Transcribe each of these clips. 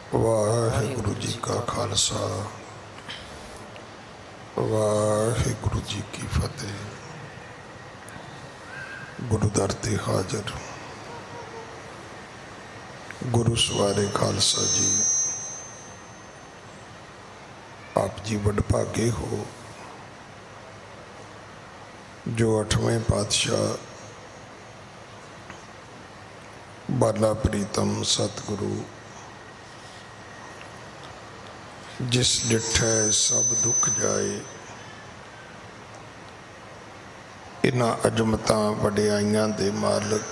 वाहिगुरु जी का खालसा वाहिगुरु जी की फतेह। गुरु दर ते हाजर गुरु सवारे खालसा जी, आप जी वडभागे हो जो 8वें पातशाह बाला प्रीतम सतगुरु जिस डिठै सब दुख जाए, इन्हां अजमतां वडियाइयां दे मालिक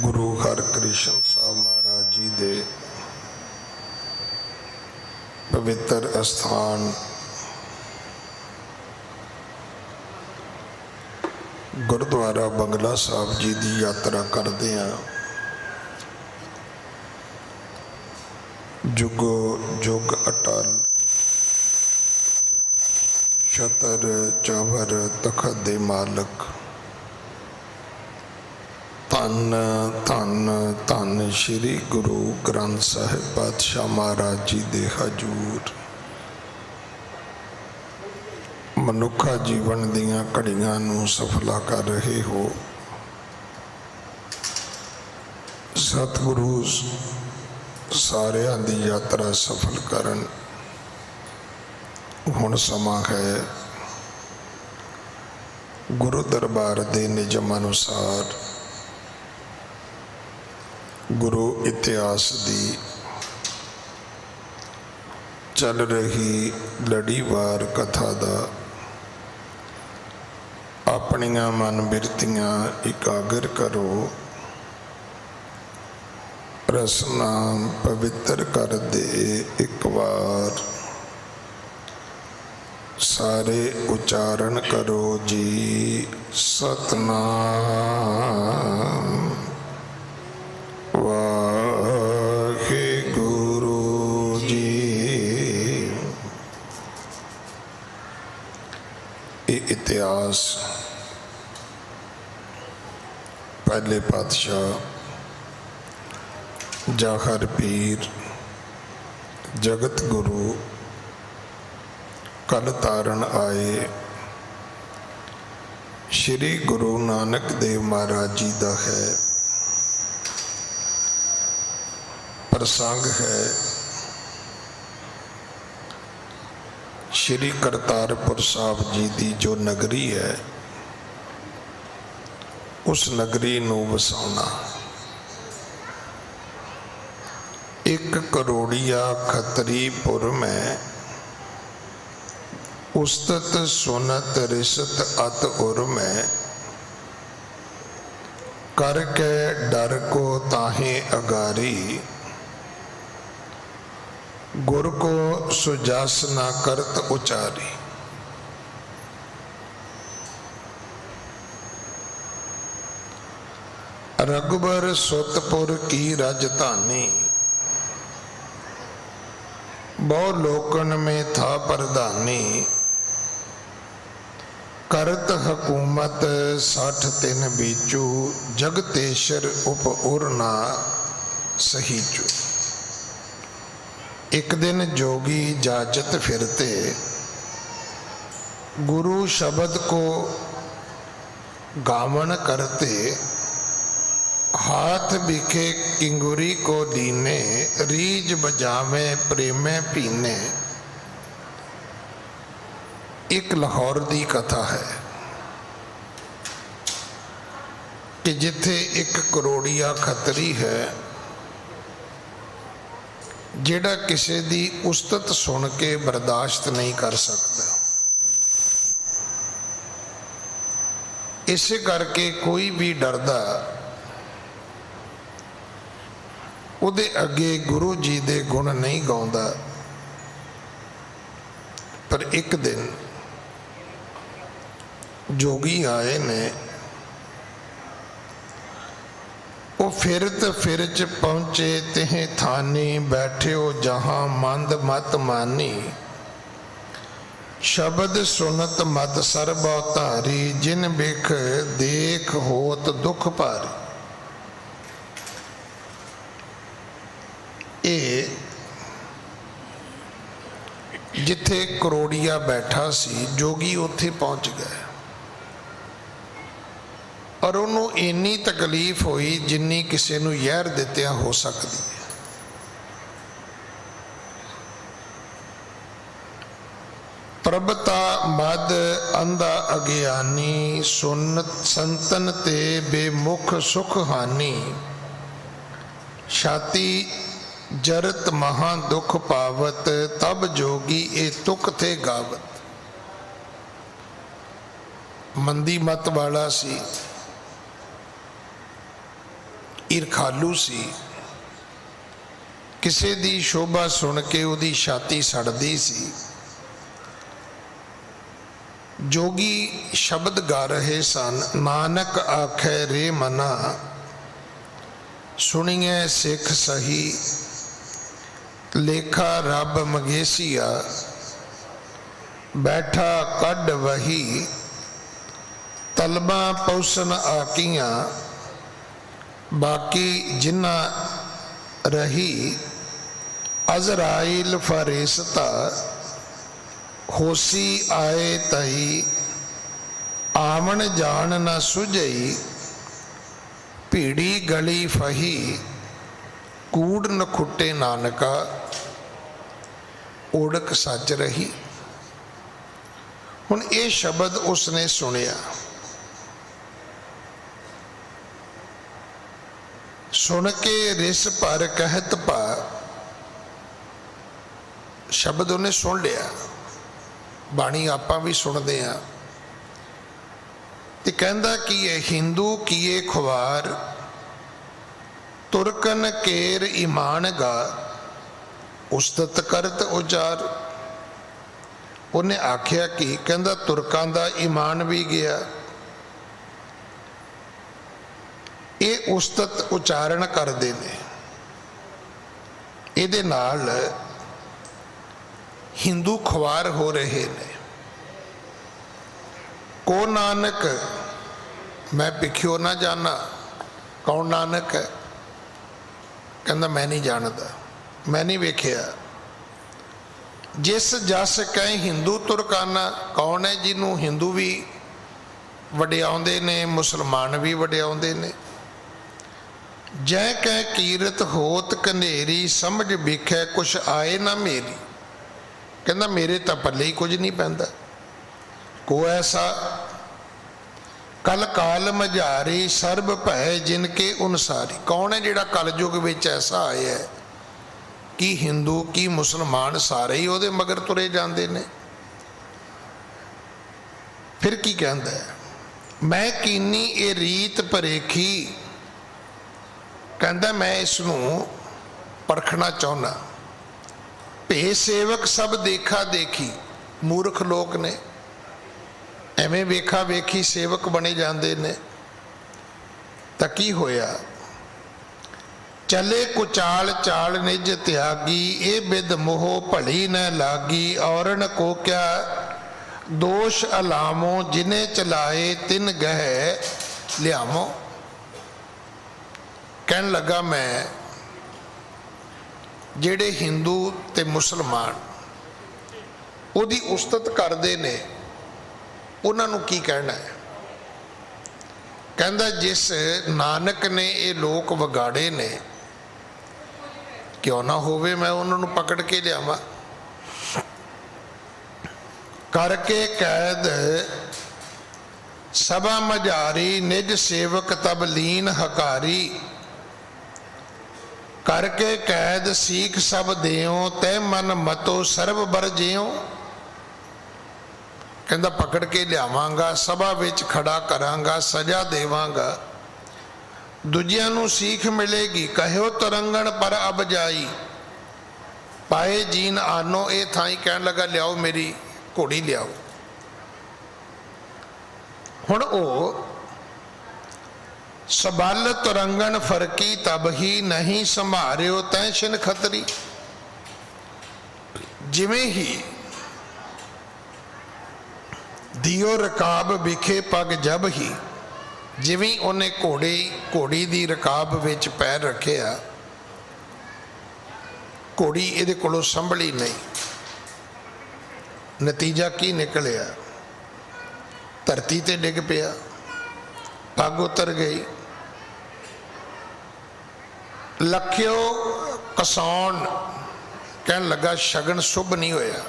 गुरु हरकृष्ण साहब महाराज जी दे पवित्र अस्थान गुरुद्वारा बंगला साहब जी की यात्रा करते हैं। जुगो जुग अटल छतर चवर तखत दे मालक धन धन धन श्री गुरु ग्रंथ साहिब पातशाह महाराज जी दे हजूर मनुखा जीवन दियां घड़ियां नूं सफला कर रहे हो। सतगुरु सारियां दी यात्रा सफल करन। हुण समा है गुरु दरबार दे निजम अनुसार गुरु इतिहास दी चल रही लड़ीवार कथा दा अपनियां मन बिरतियां इकागर करो, रसना पवित्र कर दे एक बार। सारे उच्चारण करो जी सतनाम वाहिगुरु जी। ये इतिहास पहले पातशाह जाखर पीर जगत गुरु कल तारण आए श्री गुरु नानक देव महाराज जी का है। प्रसंग है श्री करतारपुर साहब जी की जो नगरी है, उस नगरी नूं वसाउणा। एक करोड़िया खतरीपुर में उस्तत सुनत रिसत अत उर में करके डर को ताहे अगारी, गुर को सुजास ना करत उचारी। रघुबर सुतपुर की राजधानी, बहु लोकन में था प्रधानी। करत हुकूमत 60 दिन बीचू, जगतेश्वर उप उरना सहीचू। एक दिन जोगी जाचत फिरते, गुरु शब्द को गावन करते। हाथ बिखे किंगुरी को दीने, रीज बजावे प्रेमे पीने। एक लाहौर दी कथा है कि जिथे एक करोड़िया खतरी है, जेड़ा किसी दी उस्तत सुन के बर्दाश्त नहीं कर सकता। इसे करके कोई भी डरदा उदे अगे गुरु जी दे गुण नहीं गाउंदा। पर एक दिन जोगी आए ने, वो फिरत फिरच पहुंचे तिह थानी। बैठे हो जहां मंद मत मानी, शब्द सुनत मत सरबा धारी। जिन बिख देख होत दुख भारी। ਇਹ ਜਿੱਥੇ ਕਰੋੜੀਆ ਬੈਠਾ ਸੀ, ਜੋਗੀ ਉੱਥੇ ਪਹੁੰਚ ਗਏ ਔਰ ਉਹਨੂੰ ਇੰਨੀ ਤਕਲੀਫ ਹੋਈ ਜਿੰਨੀ ਕਿਸੇ ਨੂੰ ਜ਼ਹਿਰ ਦਿੱਤਿਆਂ ਹੋ ਸਕਦੀ ਹੈ। ਪ੍ਰਭਤਾ ਮਦ ਅੰਧਾ ਅਗਿਆਨੀ, ਸੁਨ ਸੰਤਨ ਤੇ ਬੇਮੁਖ ਸੁਖ ਹਾਨੀ, ਛਾਤੀ ਜਰਤ ਮਹਾ ਦੁਖ ਪਾਵਤ, ਤਬ ਜੋਗੀ ਇਹ ਤੁਕ ਤੇ ਗਾਵਤ। ਮੰਦੀ ਮਤ ਵਾਲਾ ਸੀ, ਈਰਖਾਲੂ ਸੀ, ਕਿਸੇ ਦੀ ਸ਼ੋਭਾ ਸੁਣ ਕੇ ਉਹਦੀ ਛਾਤੀ ਸੜਦੀ ਸੀ। ਜੋਗੀ ਸ਼ਬਦ ਗਾ ਰਹੇ ਸਨ, ਨਾਨਕ ਆਖੈ ਰੇ ਮਨਾ, ਸੁਣੀਐ ਸਿੱਖ ਸਹੀ, ਲੇਖਾ ਰੱਬ ਮਗੇਸੀਆ, ਬੈਠਾ ਕੱਢ ਵਹੀ, ਤਲਬਾਂ ਪੌਸਨ ਆਕੀਆਂ, ਬਾਕੀ ਜਿਨ੍ਹਾਂ ਰਹੀ, ਅਜ਼ਰਾਈਲ ਫਰਿਸ਼ਤਾ, ਹੋਸੀ ਆਏ ਤਈ, ਆਵਣ ਜਾਣ ਨਾ ਸੁਝਈ, ਭੀੜੀ ਗਲੀ ਫਹੀ, ਕੂੜ ਨ ਖੁੱਟੇ ਨਾਨਕਾ, ਓੜਕ ਸੱਚ ਰਹੀ। ਹੁਣ ਇਹ ਸ਼ਬਦ ਉਸਨੇ ਸੁਣਿਆ, ਸੁਣ ਕੇ ਰਿਸ ਭਰ ਕਹਿਤ ਭਾ, ਸ਼ਬਦ ਉਹਨੇ ਸੁਣ ਲਿਆ। ਬਾਣੀ ਆਪਾਂ ਵੀ ਸੁਣਦੇ ਹਾਂ ਤੇ ਕਹਿੰਦਾ ਕੀ ਹੈ, ਹਿੰਦੂ ਕੀਏ ਖੁਆਰ, ਤੁਰਕਨ ਕੇਰ ਈਮਾਨ ਗਾ, ਉਸਤਤ ਕਰਤ ਉਚਾਰ। ਉਹਨੇ ਆਖਿਆ ਕਿ ਕਹਿੰਦਾ ਤੁਰਕਾਂ ਦਾ ਈਮਾਨ ਵੀ ਗਿਆ, ਇਹ ਉਸਤਤ ਉਚਾਰਨ ਕਰਦੇ ਨੇ, ਇਹਦੇ ਨਾਲ ਹਿੰਦੂ ਖੁਆਰ ਹੋ ਰਹੇ ਨੇ। ਕੋ ਨਾਨਕ ਮੈਂ ਭਿਖਿਓ ਨਾ ਜਾਣਾ, ਕੌਣ ਨਾਨਕ ਹੈ? ਕਹਿੰਦਾ ਮੈਂ ਨਹੀਂ ਜਾਣਦਾ, ਮੈਂ ਨਹੀਂ ਵੇਖਿਆ। ਜਿਸ ਜਸ ਕਹੇ ਹਿੰਦੂ ਤੁਰਕਾਨਾ, ਕੌਣ ਹੈ ਜਿਹਨੂੰ ਹਿੰਦੂ ਵੀ ਵਡਿਆਉਂਦੇ ਨੇ, ਮੁਸਲਮਾਨ ਵੀ ਵਡਿਆਉਂਦੇ ਨੇ। ਜੈ ਕਹਿ ਕੀਰਤ ਹੋਤ ਕਨੇਰੀ, ਸਮਝ ਵਿਖੇ ਕੁਛ ਆਏ ਨਾ ਮੇਰੀ। ਕਹਿੰਦਾ ਮੇਰੇ ਤਾਂ ਪੱਲੇ ਹੀ ਕੁਝ ਨਹੀਂ ਪੈਂਦਾ। ਕੋ ਐਸਾ ਕਲ ਕਾਲ ਮਝਾਰੀ, ਸਰਬ ਭੈ ਜਿਨ ਕੇ ਅਨੁਸਾਰੀ। ਕੌਣ ਹੈ ਜਿਹੜਾ ਕਲਯੁਗ ਵਿੱਚ ਐਸਾ ਆਇਆ ਹੈ ਕਿ ਹਿੰਦੂ ਕੀ ਮੁਸਲਮਾਨ ਸਾਰੇ ਹੀ ਉਹਦੇ ਮਗਰ ਤੁਰੇ ਜਾਂਦੇ ਨੇ। ਫਿਰ ਕੀ ਕਹਿੰਦਾ ਹੈ, ਮੈਂ ਕੀਨੀ ਇਹ ਰੀਤ ਪਰੇਖੀ। ਕਹਿੰਦਾ ਮੈਂ ਇਸ ਨੂੰ ਪਰਖਣਾ ਚਾਹੁੰਦਾ। ਭੇ ਸੇਵਕ ਸਭ ਦੇਖਾ ਦੇਖੀ, ਮੂਰਖ ਲੋਕ ਨੇ, ਐਵੇਂ ਵੇਖਾ ਵੇਖੀ ਸੇਵਕ ਬਣੇ ਜਾਂਦੇ ਨੇ। ਤਾਂ ਕੀ ਹੋਇਆ, ਚਲੇ ਕੁਚਾਲ ਚਾਲ ਨਿਜ ਤਿਆਗੀ, ਇਹ ਬਿਦ ਮੋਹ ਭਲੀ ਨ ਲਾਗੀ। ਔਰਨ ਕੋ ਕਿਆ ਦੋਸ਼ ਅਲਾਮੋ, ਜਿਨੇ ਚਲਾਏ ਤਿਨ ਗਹਿ ਲਿਆਵੋ। ਕਹਿਣ ਲੱਗਾ ਮੈਂ ਜਿਹੜੇ ਹਿੰਦੂ ਤੇ ਮੁਸਲਮਾਨ ਉਹਦੀ ਉਸਤਤ ਕਰਦੇ ਨੇ, ਉਹਨਾਂ ਨੂੰ ਕੀ ਕਹਿਣਾ ਹੈ? ਕਹਿੰਦਾ ਜਿਸ ਨਾਨਕ ਨੇ ਇਹ ਲੋਕ ਵਿਗਾੜੇ ਨੇ, ਕਿਉਂ ਨਾ ਹੋਵੇ ਮੈਂ ਉਹਨਾਂ ਨੂੰ ਪਕੜ ਕੇ ਲਿਆਵਾਂ। ਕਰਕੇ ਕੈਦ ਸਭਾ ਮਝਾਰੀ, ਨਿਜ ਸੇਵਕ ਤਬ ਲੀਨ ਹਕਾਰੀ। ਕਰਕੇ ਕੈਦ ਸੀਖ ਸਭ ਦਿਓ, ਤੈ ਮਨ ਮਤੋ ਸਰਬ ਬਰ ਜਿਉ। ਕਹਿੰਦਾ ਪਕੜ ਕੇ ਲਿਆਵਾਂਗਾ, ਸਭਾ ਵਿੱਚ ਖੜਾ ਕਰਾਂਗਾ, ਸਜ਼ਾ ਦੇਵਾਂਗਾ, ਦੂਜਿਆਂ ਨੂੰ ਸੀਖ ਮਿਲੇਗੀ। ਕਹਿਓ ਤਰੰਗਣ ਪਰ ਅਬ ਜਾਈ, ਪਾਏ ਜੀਨ ਆਨੋ। ਇਹ ਥਾਈ ਕਹਿਣ ਲੱਗਾ ਲਿਆਓ ਮੇਰੀ ਘੋੜੀ ਲਿਆਓ। ਹੁਣ ਉਹ ਸਬਲ ਤੁਰੰਗਣ ਫਰਕੀ, ਤਬ ਹੀ ਨਹੀਂ ਸੰਭਾਰਿਓ ਤੈ ਛਿਨ ਖਤਰੀ। ਜਿਵੇਂ ਹੀ ਦਿਓ ਰਕਾਬ ਵਿਖੇ ਪਗ ਜਬ ਹੀ, ਜਿਵੇਂ ਉਹਨੇ ਘੋੜੀ ਦੀ ਰਕਾਬ ਵਿੱਚ ਪੈਰ ਰੱਖਿਆ, घोड़ी इहदे कोलों संभली नहीं। नतीजा की निकलिया, धरती ते डिग पिया, पग उतर गई। लखियो कसाउण कहन लगा शगन शुभ नहीं होया,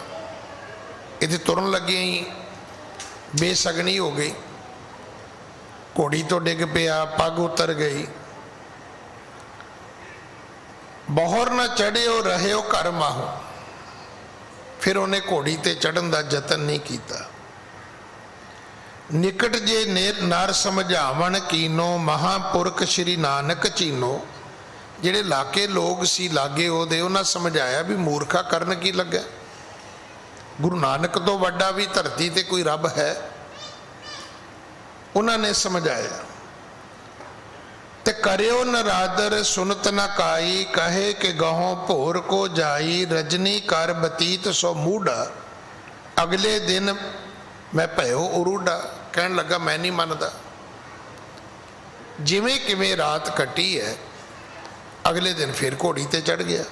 इहदे तुरन लगे ही बेसगनी हो गई। घोड़ी तो डिग पिया, पग उतर गई। बहोर न चढ़ियो रहियो घर माहू, फिर उन्हें घोड़ी ते चढ़न का जतन नहीं किया। निकट जे नर समझावन कीनो, महापुरख श्री नानक चीनो। जिहड़े लाके लोग सी लागे ओहदे, उन्हें समझाया भी मूर्खा करन की लगा। गुरु नानक तो वड्डा भी धरती ते कोई रब है? उन्होंने समझाया। ते करियो नरादर सुनत न काई, कहे कि गहों भोर को जाई। रजनी कर बतीत सो मूढ़ा, अगले दिन मैं भयो उरूडा। कहन लगा मैं नहीं मनदा, जिवें किवें रात कटी है, अगले दिन फिर घोड़ी ते चढ़ गया।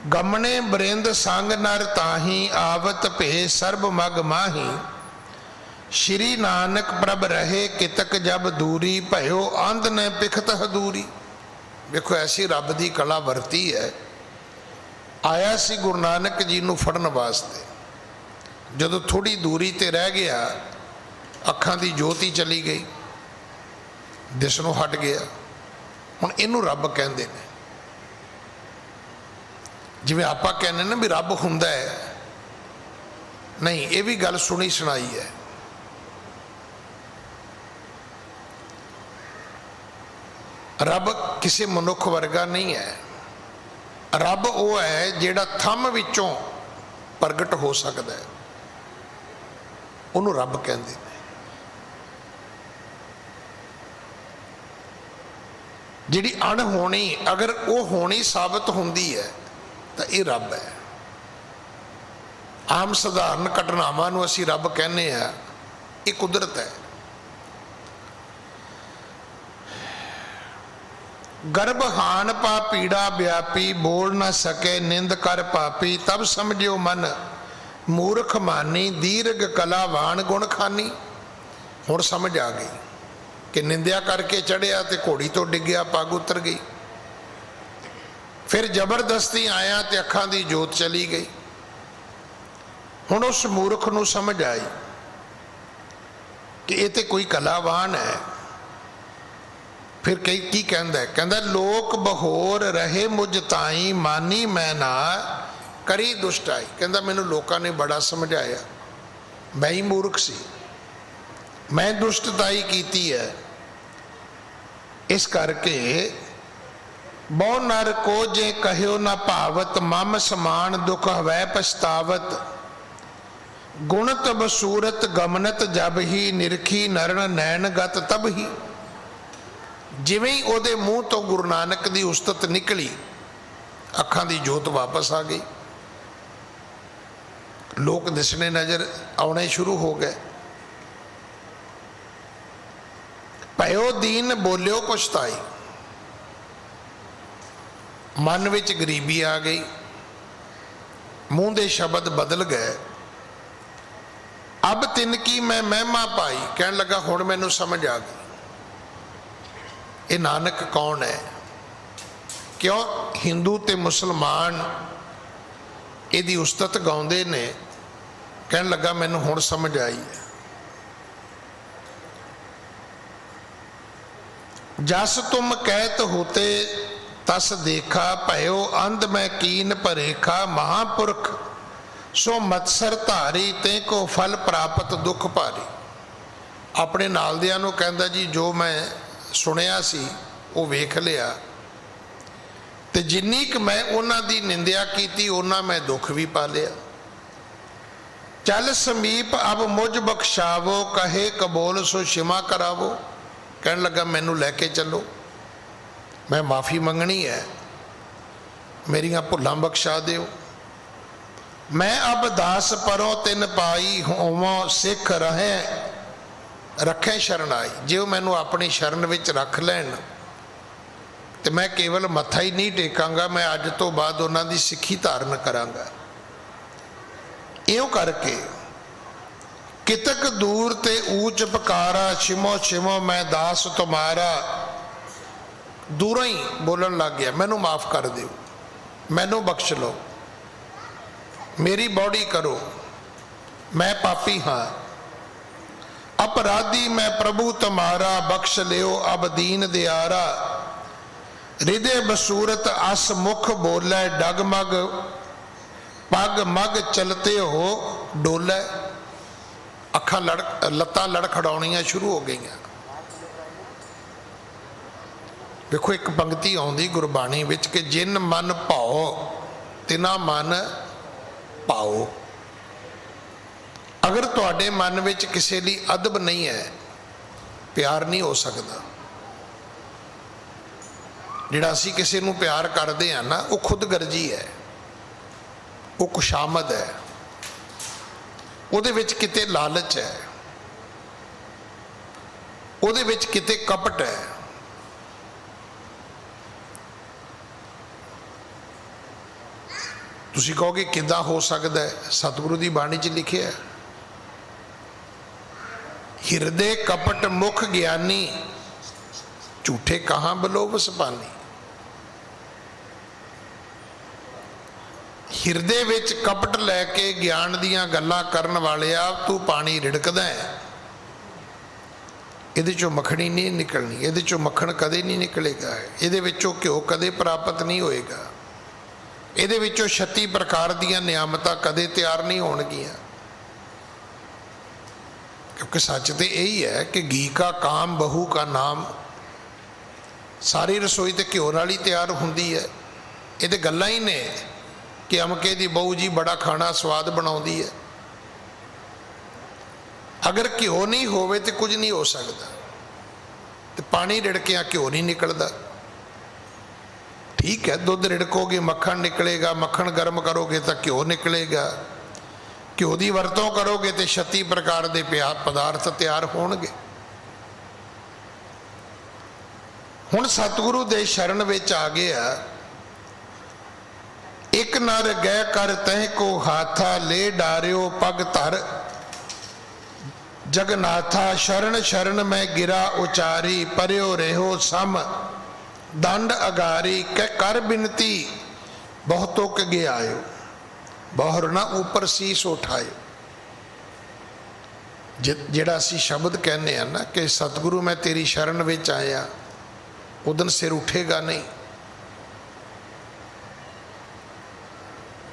गमने बरिंद संग नर ताही, आवत भे सर्ब मग माही। श्री नानक प्रभ रहे कितक जब दूरी, भयो अंध न पिखत हदूरी। देखो ऐसी रब की कला वरती है। आया सी गुरु नानक जी नूं फड़न वास्ते, जदों थोड़ी दूरी ते रह गया, अखां दी ज्योति चली गई, दिसनों हट गया। हुण इनू रब कहंदे ने। जिवें आपां कहने ना भी रब हुंदा है, नहीं, ये भी गल सुनी सुनाई है। रब किसी मनुख वर्गा नहीं है। रब वो है जिहड़ा थम विचों प्रगट हो सकता है, उन्होंने रब कहते हैं। जिहड़ी अणहोनी अगर वो होनी साबित होंदी है तो ये रब है। आम सधारण घटनावां नूं असीं रब कहने आ, ये कुदरत है। गर्भहान पा पीड़ा व्यापी, बोल न सके निंद कर पापी। तब समझियो मन मूर्ख मानी, दीर्घ कलावान गुण खानी। हुण समझ आ गई कि निंदिया करके चढ़िया तो घोड़ी तो डिग्या, पग उतर गई। फिर जबरदस्ती आया तो अखां दी जोत चली गई। हुण उस मूर्ख नूं समझ आई कि ये तो कोई कलावान है। फिर कई की कहंदा है, कहंदा लोक बहोर रहे मुझ ताई, मानी मैं ना करी दुष्टाई। कहंदा मैनू लोकां ने बड़ा समझाया, मैं ही मूर्ख सी, मैं दुष्टताई कीती है। इस करके बहु नर को जे कहो न भावत, मम समान दुख हवै पछतावत। गुणत बसूरत गमनत जब ही, निरखी नरण नैन गत तब ही। जिवें ही ओदे मूँह तो गुरु नानक की उस्तत निकली, अखां दी जोत वापस आ गई। लोग दिसने नजर आने शुरू हो गए। भयो दीन बोलियो पछताई, मन विच गरीबी आ गई, मुंह दे शब्द बदल गए। अब तिनकी मैं महिमा पाई, कहन लगा हुण मैनू समझ आ गई ये नानक कौन है। क्यों हिंदू ते मुसलमान इहदी उस्तत गाउंदे ने। कहन लगा मैनू हुण समझ आई है। जस तुम कहत होते तस देखा, भयो अंध मैं कीन परेखा। महापुरख सो मत्सर धारी, ते को फल प्राप्त दुख भारी। अपने नाल दियां नूं कहंदा जी जो मैं सुनिया सी वो वेख लिया, ते जिन्नी क मैं उन्हां दी निंदिया कीती उन्ना मैं दुख भी पा लिया। चल समीप अब मुझ बख्शावो, कहे कबोल सो क्षमा करावो। कहन लगा मैनू लैके चलो, मैं माफ़ी मंगनी है, मेरिया भुलां बख्शा दिओ। मैं अब दास परों तिन पाई, होवों सिख रहे रखें शरण आई। जे मैनू अपनी शरण विच रख लैन तो मैं केवल मत्था ही नहीं टेकांगा, मैं अज तो बाद उन्हां दी सिक्खी धारण करांगा। इउं करके कितक दूर ते ऊंच पकारा, छिमो छिमो मैं दास तुम्हारा। दूरों ही बोलन लग गया, मैनू माफ़ कर दो, मैनू बख्श लो, मेरी बॉडी करो, मैं पापी हाँ, अपराधी मैं प्रभु तुम्हारा, बख्श लियो अब दीन दयारा। हृदय बसूरत अस मुख बोले, डगमग पग मग चलते हो डोले। अखा लत्तां लड़खड़ाउणियां शुरू हो गई। देखो एक पंक्ति आउंदी गुरबाणी विच कि जिन मन भाओ तिना मन पाओ। अगर तुहाडे मन विच किसी लई अदब नहीं है, प्यार नहीं हो सकता। जिहड़ा असीं किसी नूं प्यार करदे हां ना, वो खुद गर्जी है, वो खुशामद है, उहदे विच किते लालच है, उहदे विच किते कपट है। तुसीं कहोगे किद्दां हो सकदा है? सतगुरु दी बाणी च लिखिआ है, हिरदे कपट मुख ज्ञानी, झूठे कहाँ बलोबस पानी। हिरदे विच कपट लैके ज्ञान दियां गल्लां करन वालिया तू पानी रिड़कदा है, इहदे चों मखणी नहीं निकलनी, इहदे चों मक्खण कदे नहीं निकलेगा, इहदे विचों घ्यो कदे प्राप्त नहीं होएगा, इहदे विचों 36 प्रकार दियां नियामतां कदे तैयार नहीं होणगियां। क्योंकि सच तो यही है कि घी का काम बहू का नाम। सारी रसोई तो घ्यो नाल ही तैयार होंदी है। ये तो गल्लां ही ने कि अमके दी बहू जी बड़ा खाना स्वाद बनाउंदी है। अगर घ्यो नहीं होवे तो कुछ नहीं हो सकता। तो पानी रिड़किया घ्यो नहीं निकलता। ठीक है, दुध रिड़कोगे मक्खन निकलेगा, मक्खन गर्म करोगे तो घ्यो निकलेगा, घ्यो की वरतों करोगे तो 36 प्रकार के पदार्थ तैयार होणगे। हुण सतगुरु दे शरण विच आ गया। एक नर गै कर तह को हाथा, ले डारियो पग धर जगन्नाथा। शरण शरण में गिरा उचारी, परयो रेहो सम दंड अगारी। कै कर बिनती बहुतों के गे आयो, बहुर ना ऊपर शीश उठायो। जिहड़ा असीं शब्द कहने हैं ना कि सतगुरु मैं तेरी शरण विच आया, उदन सिर उठेगा नहीं।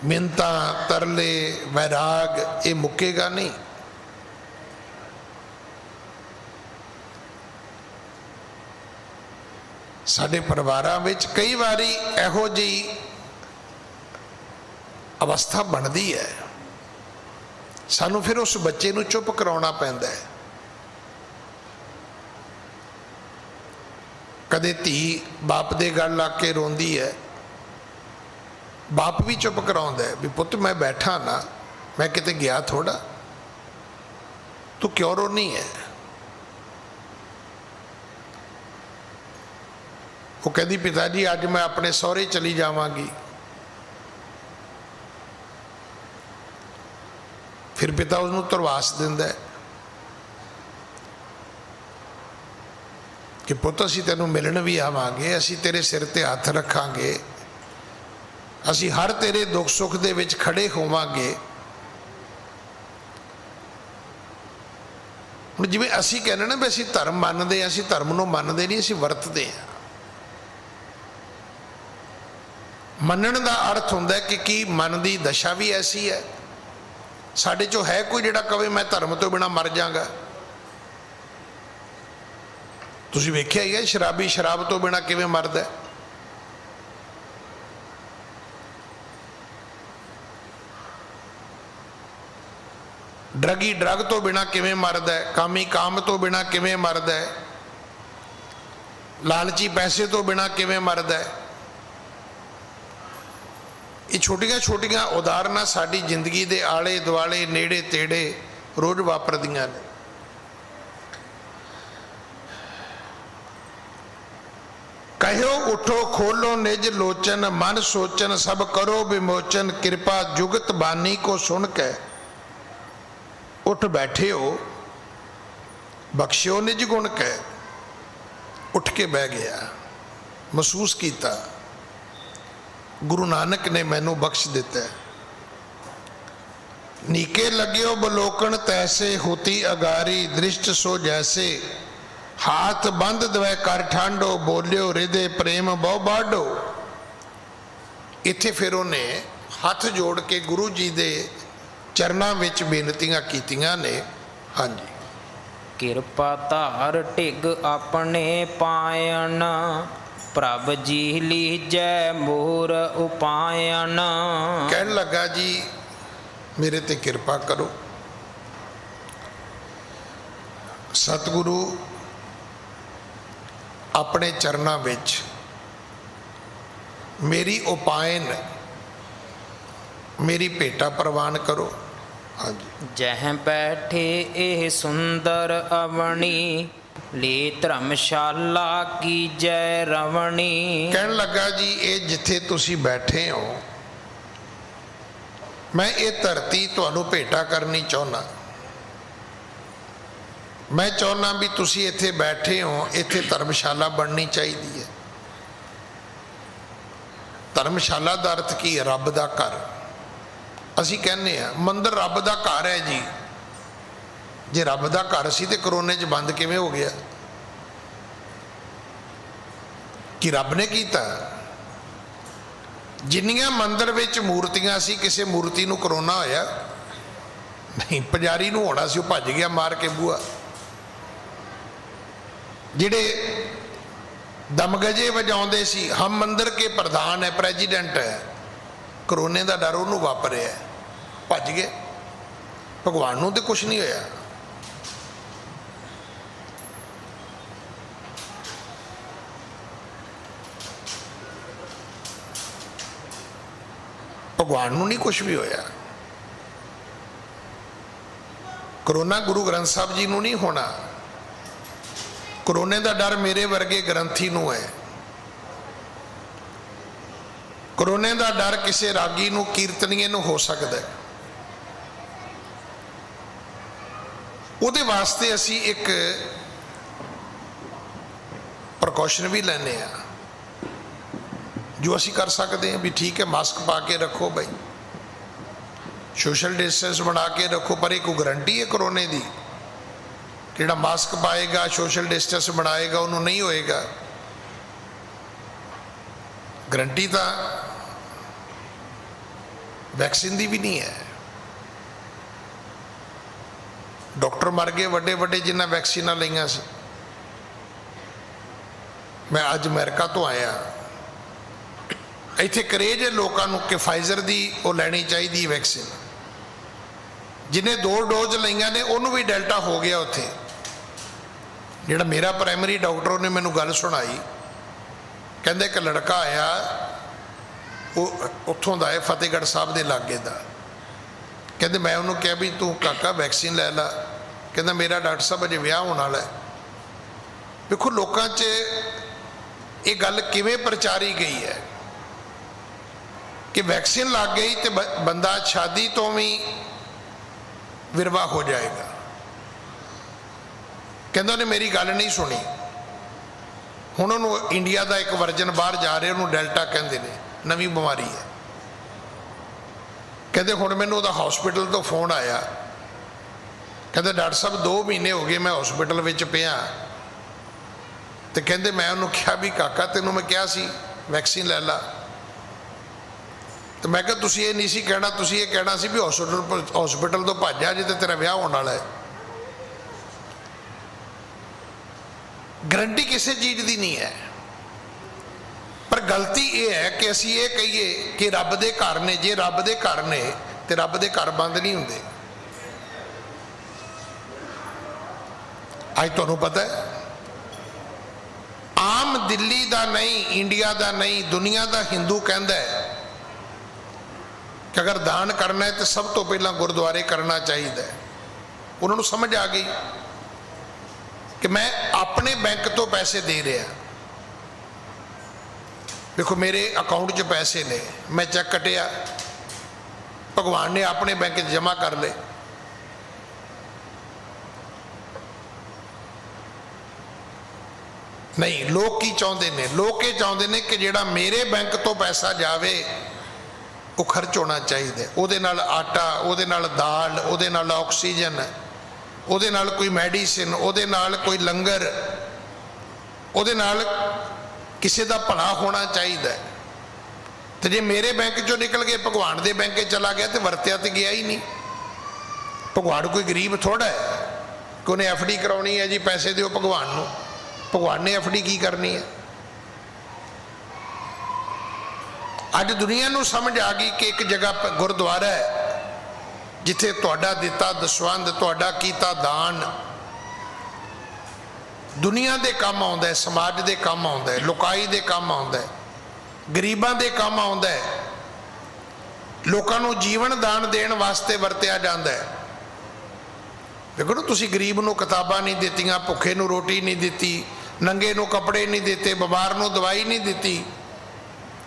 मिन्नता तरले वैराग ये मुकेगा नहीं। साडे परिवारां विच कई वारी इहो जी अवस्था बनती है, सानू फिर उस बच्चे नू चुप कराउणा पैंदा है। कदे धी बाप दे गल ला के रोंदी है, बाप भी चुप कराउंदा है भी पुत्त मैं बैठा ना, मैं किते गया थोड़ा, तू क्यों रोनी है। वो कहती पिताजी अज मैं अपने सहुरे चली जावांगी। फिर पिता उसनूं तरवास दिंदा है कि पुत्त असीं तैनूं मिलण भी आवांगे, असीं तेरे सिर ते हथ रखांगे, असीं हर तेरे दुख सुख दे विच खड़े होवांगे। हुण जिवें असीं कहने ना भी असीं धर्म मनदे, असीं धर्म नूं मनदे नहीं, असीं वरतदे हां। मनण दा अर्थ हुंदा है कि की मन दी दशा भी ऐसी है। साडे चो है कोई जिहड़ा कहे मैं धर्म तो बिना मर जाऊंगा। तुसीं वेखिआ ही है शराबी शराब तो बिना किवें मरदा है। ड्रगी ड्रग तो बिना किवें मरदा है, कामी काम तो बिना किवें मरदा है, लालची पैसे तो बिना किवें मरदा है। ये छोटिया छोटिया उदाहरण साड़ी जिंदगी के आले दुआले नेड़े तेड़े रोज वापरदियां ने। कहो उठो खोलो निज लोचन, मन सोचन सब करो विमोचन, कृपा जुगत बानी को सुन के। उठ बैठे हो, बख्शियो निज गुण के। उठ के बह गया, महसूस किया गुरु नानक ने मैनू बख्श दिता। नीके लग्यो बलोकन तैसे, होती अगारी दृष्ट सो जैसे, हाथ बंद दवै कर ठांडो, बोलियो हृदय प्रेम बहु बाढ़ो। इत्थे फिर उन्हें हाथ जोड़ के गुरु जी दे चरनां विच बेनतियां कीतियां ने। हाँ जी। किरपा धार टिग अपने पायन, प्रभ जी लीजै मोर उपायन। कहन लगा जी मेरे ते किरपा करो। सतगुरु अपने चरनां विच मेरी उपायन, मेरी भेटा प्रवान करो। हाँ जी। जह बैठे एह सुंदर अवनी, ले धर्मशाला की जय रवणी। कहन लगा जी ये जिथे तुसी बैठे हो, मैं ये धरती तुहानू भेटा करनी चाहुंदा। मैं चाहुंदा भी तुसी इत्थे बैठे हो, इत्थे धर्मशाला बननी चाहिए है। धर्मशाला का अर्थ की है? रब का घर। असी कहने मंदिर रब का घर है जी। जे रब का घर सी तो करोने च बंद किवें हो गया? कि रब ने कीता? जिन्नियां मंदिर विच मूर्तियां सी, किसी मूर्ति नूं करोना होया नहीं? पुजारी नूं होना सी, भज गया मार के बूआ। जिहड़े दमगजे वजाउंदे सी, हम मंदिर के प्रधान है, प्रेजिडेंट है, करोने का डर उन्होंने वापरिया, भज गए। भगवान नूं तो कुछ नहीं होया। भगवान नूं नहीं कुछ भी होया। करोना गुरु ग्रंथ साहब जी नूं नहीं होना। करोने का डर मेरे वर्गे ग्रंथी नूं है। करोने का डर किसी रागी नूं, कीर्तनीए नूं हो सकता है। उहदे वास्ते असी एक प्रकॉशन भी लैने आ, जो असी कर सकते हैं भी ठीक है, मास्क पा के रखो भाई, सोशल डिस्टेंस बना के रखो। पर एक गारंटी है करोने की, जिहड़ा मास्क पाएगा, सोशल डिस्टेंस बनाएगा, उन्होंने नहीं होएगा। गारंटी तो वैक्सीन की भी नहीं है। डॉक्टर मर गए वड्डे वड्डे जिन्हें वैक्सीना लईआं सी। मैं अज अमेरिका तो आया, इत्थे करेज है लोगों को कि फाइजर की वो लैनी चाहिए वैक्सीन। जिन्हें 2 डोज लईआं ने उन्होंने भी डेल्टा हो गया। उत्थे जिहड़ा मेरा प्राइमरी डॉक्टर ने मैनू गल सुनाई, कहंदे एक लड़का आया, वो उत्थों दा है फतेहगढ़ साहब के लागे का। कहते मैं उन्होंने कहा भी तू काका वैक्सीन लै ला। कहता मेरा डॉक्टर साहब अजे विआह होने वाला है। देखो लोगों च ये गल किवें प्रचारी गई है कि वैक्सीन लग गई तो बंदा शादी तो भी विरवा हो जाएगा। कहता उन्हें मेरी गल नहीं सुनी। हुण उन्होंने इंडिया का एक वर्जन बाहर जा रहे, उन्होंने डेल्टा कहते हैं, नवी बीमारी है। कहते हुण मैनूं उहदा हॉस्पिटल तो फोन आया, कहते डॉक्टर साहब 2 महीने हो गए मैं हॉस्पिटल विच पिया। तो कहते मैं उन्होंने कहा भी काका तेनों मैं कहा सी वैक्सीन लै ला। तो मैं कहा तुसीं ये नहीं सी कहना, तुसीं ये कहना सी भी हॉस्पिटल तो भज जा जे ते तेरा विआह होने वाला है। गारंटी किसी चीज़ की नहीं है। पर गलती यह है कि असी ये कहिए कि रब दे घर ने, जे रब दे घर ने तो रब दे घर बंद नहीं होंगे। अज तुहानूं पता है आम दिल्ली का नहीं, इंडिया का नहीं, दुनिया का हिंदू कहता है कि अगर दान करना है तो सब तो पहला गुरुद्वारे करना चाहिए। उन्होंने समझ आ गई कि मैं अपने बैंक तो पैसे दे रहा, देखो मेरे अकाउंट 'ਚ पैसे ने, मैं चैक कटिया, भगवान ने अपने बैंक 'ਚ जमा कर ले। नहीं, लोग की चाहते ने, लोग ये चाहते ने कि जिहड़ा मेरे बैंक तो पैसा जावे वो खर्च होना चाहिए, उहदे नाल आटा, उहदे नाल दाल, उहदे नाल ऑक्सीजन, उहदे नाल कोई मैडिसिन, उहदे नाल कोई लंगर, उहदे नाल किसी का भला होना चाहिए। तो जे मेरे बैंक चो निकल के भगवान के बैंक चला गया तो वरत्या तो गया ही नहीं। भगवान कोई गरीब थोड़ा है कि उन्हें FD करानी है जी, पैसे दो भगवान को। भगवान ने FD की करनी है? अज दुनिया को समझ आ गई कि एक जगह गुरुद्वारा है जिथे तुहाडा दिता दसवंध, तुहाडा कीता दान दुनिया के काम आउंदा है, समाज के काम आउंदा है, लुकाई के काम आउंदा है, गरीबां दे काम आउंदा है, लोकां नूं जीवन दान देण वास्ते वरत्या जांदा है। देखो ना, तुसीं गरीब नूं किताबां नहीं दित्तियां, भुखे नूं रोटी नहीं दित्ती, नंगे नूं कपड़े नहीं दिते, बीमार नूं दवाई नहीं दित्ती,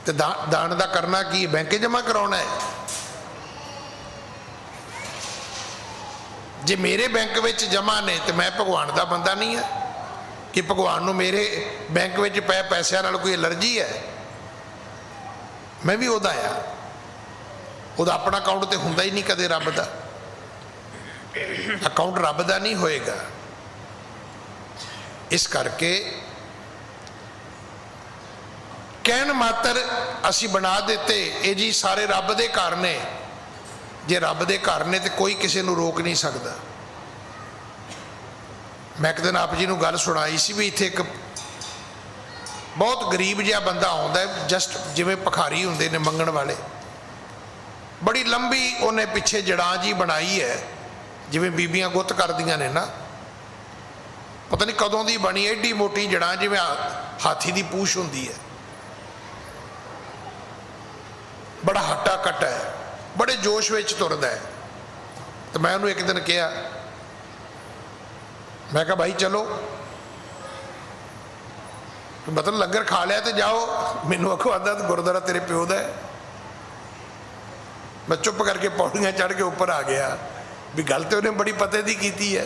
तो दान दा करना की? बैंक जमा कराउणा है? जे मेरे बैंक विच जमा ने तो मैं भगवान दा बंदा नहीं है कि भगवान नूं मेरे बैंक विच पए पैसिਆਂ नाल कोई एलर्जी है? मैं भी उहदा आ, उहदा अपना अकाउंट तो हुंदा ही नहीं कदे रब दा। अकाउंट रब दा नहीं होएगा। इस करके कहन मात्र असी बना देते ये जी सारे रब दे घर ने। जे रब दे घर ने तो कोई किसी नूं रोक नहीं सकता। मैं एक दिन आप जी नूं गल सुनाई सी भी इत्थे एक बहुत गरीब जिहा बंदा आउंदा है, जस्ट जिवें भखारी हुंदे ने मंगण वाले, बड़ी लंबी उन्हें पिछे जड़ां जी बनाई है जिवें बीबियां गुत्त करदियां ने ना, पता नहीं कदों दी बनी, एडी मोटी जड़ां जिवें हाथी दी पूछ हुंदी है, बड़ा हट्टा कट्टा है, बड़े जोश विच तुरदा है। तो मैं उन्होंने एक दिन कहा, मैं कहा भाई चलो, मतलब लंगर खा लिया तो जाओ। मैनू आखो आदा गुरुद्वारा तेरे प्यो दा है। मैं चुप करके पौड़ियां चढ़ के ऊपर आ गया भी गल तो उन्हें बड़ी पते दी कीती है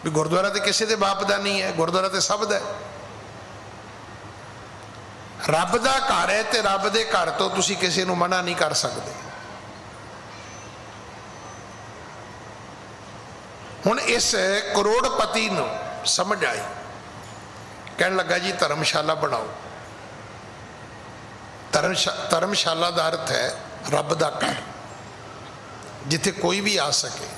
भी गुरुद्वारा तो किसी के बाप का नहीं है, गुरुद्वारा तो सब दा है। रब का घर है तो रब के घर तो तुसी किसी नूं मना नहीं कर सकते। हुण इस करोड़पति नूं समझ आई, कहन लगा जी धर्मशाला बनाओ। धर्मशाला का अर्थ है रब का घर, जिथे कोई भी आ सके,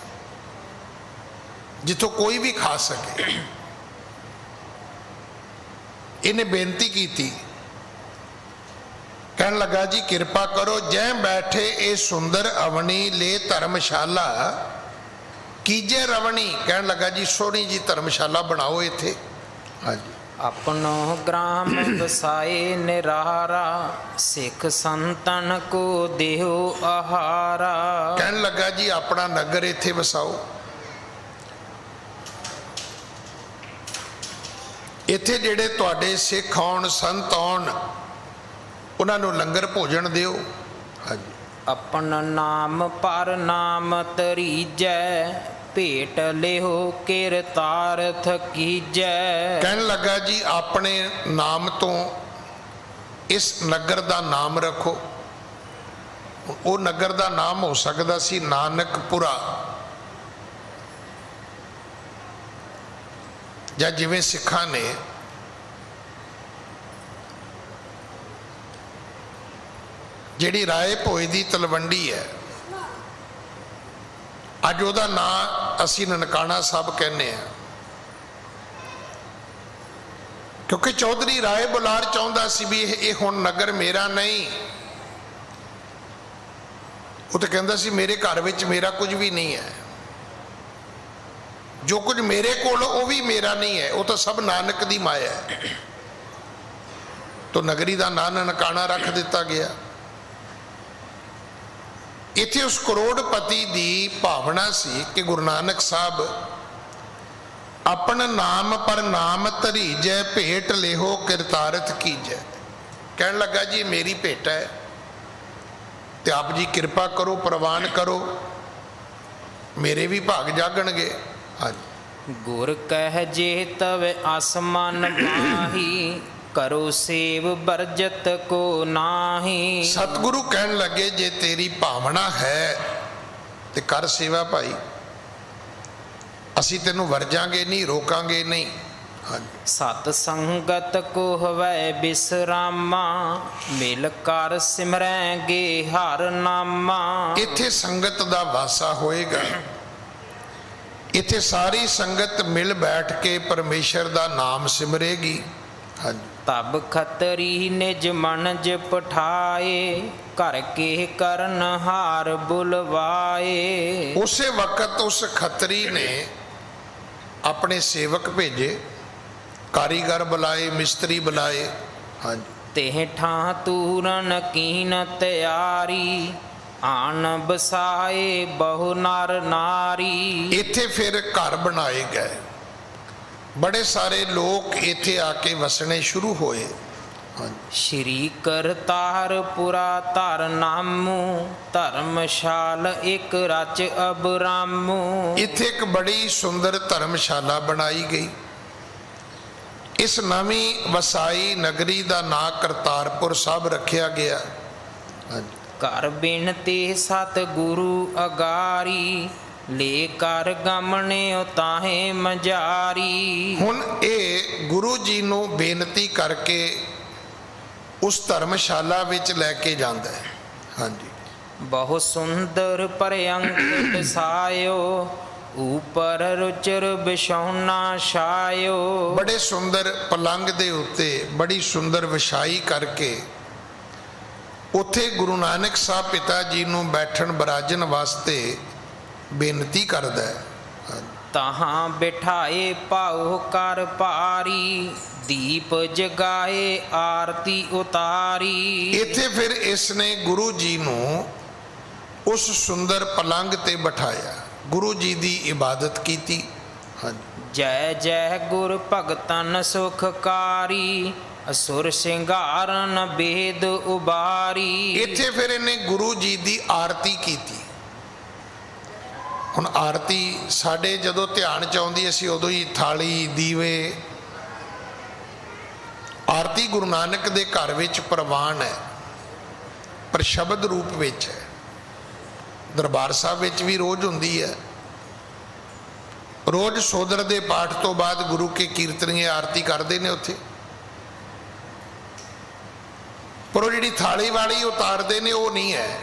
जिथों कोई भी खा सके। इन्हें बेनती की थी, कहन लगा जी कृपा करो जै बैठे ए सुंदर अवनी ले धर्मशाला कीजे रवणी। कहन लगा जी सोहनी जी धर्मशाला बनाओ इत्थे। हाँ जी। अपनो ग्राम बसाए निरारा, सिख संतन को देहो आहारा। कहन लगा जी अपना नगर इत्थे बसाओ, इत्थे जेड़े तुहाडे सिख आउण संत आउण उन्हां नूं लंगर भोजन दिओ। हाँ जी। अपन नाम पर नाम तरीजै, भेट लेहो किरतार्थ कीजै। कहन लगा जी अपने नाम तो इस नगर का नाम रखो। वो नगर का नाम हो सकता सी नानकपुरा, या जिवें सिखां ने जिहड़ी राए भोए दी तलवंडी है, अज उहदा नाम असी ननकाना साहब कहने हैं, क्योंकि चौधरी राय बुलार चाहता सी भी ये हुण नगर मेरा नहीं। वो तो कहता सी मेरे घर विच मेरा कुछ भी नहीं है, जो कुछ मेरे कोल वो भी मेरा नहीं है, वो तो सब नानक दी माया है। तो नगरी का नाम ननकाना रख दिता गया। इत्थे उस करोड़पति की भावना सी कि गुरु नानक साहब अपन नाम पर नाम धरीजै, भेट लेहो किरतारथ कीजै। ਕਹਿਣ ਲੱਗਾ ਜੀ ਇਹ ਮੇਰੀ ਭੇਟ ਹੈ ਤੇ ਆਪ ਜੀ ਕਿਰਪਾ ਕਰੋ, ਪ੍ਰਵਾਨ ਕਰੋ, ਮੇਰੇ ਵੀ ਭਾਗ ਜਾਗਣਗੇ। ਹਾਂਜੀ। ਗੁਰ ਕਹਿ ਜੇ ਤਵ ਆਸਮਨ ਮਾਹੀ, ਕਰੋ ਸੇਵ ਬਰਜਤ ਕੋ ਨਾਹੀ। ਸਤਿਗੁਰੂ ਕਹਿਣ ਲੱਗੇ ਜੇ ਤੇਰੀ ਭਾਵਨਾ ਹੈ ਤੇ ਕਰ ਸੇਵਾ ਭਾਈ, ਅਸੀਂ ਤੈਨੂੰ ਵਰਜਾਂਗੇ ਨਹੀਂ, ਰੋਕਾਂਗੇ ਨਹੀਂ। ਹਾਂਜੀ। ਸਤ ਸੰਗਤ ਕੋ ਹਵੈ ਬਿਸਰਾਮਾ, ਮਿਲ ਕਰ ਸਿਮਰੈਂਗੇ ਹਰ ਨਾਮਾ। ਇੱਥੇ ਸੰਗਤ ਦਾ ਵਾਸਾ ਹੋਏਗਾ, ਇੱਥੇ ਸਾਰੀ ਸੰਗਤ ਮਿਲ ਬੈਠ ਕੇ ਪਰਮੇਸ਼ਰ ਦਾ ਨਾਮ ਸਿਮਰੇਗੀ। ਹਾਂਜੀ। ਤਬ ਖਤਰੀ ਨਿਜ ਮਨ ਜ ਪਠਾਏ, ਘਰ ਕੇ ਕਰਨ ਹਾਰ ਬੁਲਵਾਏ। ਉਸੇ ਵਕਤ ਉਸ ਖੱਤਰੀ ਨੇ ਆਪਣੇ ਸੇਵਕ ਭੇਜੇ, ਕਾਰੀਗਰ ਬੁਲਾਏ, ਮਿਸਤਰੀ ਬੁਲਾਏ। ਹਾਂਜੀ। ਤੇ ਠਾਂ ਤੂਰਨ ਕੀਨ ਤਿਆਰੀ, ਆਣ ਬਸਾਏ ਬਹੁ ਨਰ ਨਾਰੀ। ਇੱਥੇ ਫਿਰ ਘਰ ਬਣਾਏ ਗਏ, ਬੜੇ ਸਾਰੇ ਲੋਕ ਇੱਥੇ ਆ ਕੇ ਵਸਣੇ ਸ਼ੁਰੂ ਹੋਏ। ਹਾਂਜੀ। ਸ਼੍ਰੀ ਕਰਤਾਰਪੁਰਾ ਧਰ ਨਾਮੂ, ਧਰਮਸ਼ਾਲ ਇੱਕ ਰਚ ਅਬਰਾਮੂ। ਇੱਥੇ ਇੱਕ ਬੜੀ ਸੁੰਦਰ ਧਰਮਸ਼ਾਲਾ ਬਣਾਈ ਗਈ। ਇਸ ਨਵੀਂ ਵਸਾਈ ਨਗਰੀ ਦਾ ਨਾਂ ਕਰਤਾਰਪੁਰ ਸਾਹਿਬ ਰੱਖਿਆ ਗਿਆ। ਹਾਂਜੀ। ਘਰ ਬਿਨਤੀ ਸਤ ਗੁਰੂ ਅਗਾਰੀ, ਲੈ ਕਰ ਗਮਣੇ ਤਾਹੇ ਮਜਾਰੀ। ਹੁਣ ਇਹ ਗੁਰੂ ਜੀ ਨੂੰ ਬੇਨਤੀ ਕਰਕੇ ਉਸ ਧਰਮਸ਼ਾਲਾ ਵਿੱਚ ਲੈ ਕੇ ਜਾਂਦਾ ਹੈ। ਹਾਂਜੀ। ਬਹੁ ਸੁੰਦਰ ਪਰਅੰਕ ਦਸਾਇਓ, ਉਪਰ ਰੁਚਰ ਬਿਛੌਨਾ ਛਾਇਓ। ਬੜੇ ਸੁੰਦਰ ਪਲੰਗ ਦੇ ਉੱਤੇ ਬੜੀ ਸੁੰਦਰ ਵਿਛਾਈ ਕਰਕੇ ਉੱਥੇ ਗੁਰੂ ਨਾਨਕ ਸਾਹਿਬ ਪਿਤਾ ਜੀ ਨੂੰ ਬੈਠਣ ਬਰਾਜਣ ਵਾਸਤੇ ਬੇਨਤੀ ਕਰਦਾ ਹੈ। ਤਹਾਂ ਬਿਠਾਏ ਭਾਉ ਕਰ ਭਾਰੀ, ਦੀਪ ਜਗਾਏ ਆਰਤੀ ਉਤਾਰੀ। ਇੱਥੇ ਫਿਰ ਇਸ ਨੇ ਗੁਰੂ ਜੀ ਨੂੰ ਉਸ ਸੁੰਦਰ ਪਲੰਗ ਤੇ ਬਿਠਾਇਆ, ਗੁਰੂ ਜੀ ਦੀ ਇਬਾਦਤ ਕੀਤੀ। ਹਾਂਜੀ। ਜੈ ਜੈ ਗੁਰ ਭਗਤਨ ਸੁਖਕਾਰੀ, ਅਸੁਰ ਸਿੰਗਾਰਨ ਬੇਦ ਉਬਾਰੀ। ਇੱਥੇ ਫਿਰ ਇਹਨੇ ਗੁਰੂ ਜੀ ਦੀ ਆਰਤੀ ਕੀਤੀ। ਹੁਣ ਆਰਤੀ ਸਾਡੇ ਜਦੋਂ ਧਿਆਨ ਚ ਆਉਂਦੀ ਅਸੀਂ ਉਦੋਂ ਹੀ ਥਾਲੀ, ਦੀਵੇ। ਆਰਤੀ ਗੁਰੂ ਨਾਨਕ ਦੇ ਘਰ ਵਿੱਚ ਪ੍ਰਵਾਨ ਹੈ, ਪਰ ਸ਼ਬਦ ਰੂਪ ਵਿੱਚ ਹੈ। ਦਰਬਾਰ ਸਾਹਿਬ ਵਿੱਚ ਵੀ ਰੋਜ਼ ਹੁੰਦੀ ਹੈ। ਰੋਜ਼ ਸੋਦਰ ਦੇ ਪਾਠ ਤੋਂ ਬਾਅਦ ਗੁਰੂ ਕੇ ਕੀਰਤਨੀਏ ਆਰਤੀ ਕਰਦੇ ਨੇ ਉੱਥੇ, ਪਰ ਉਹ ਜਿਹੜੀ ਥਾਲੀ ਵਾਲੀ ਉਤਾਰਦੇ ਨੇ ਉਹ ਨਹੀਂ ਹੈ।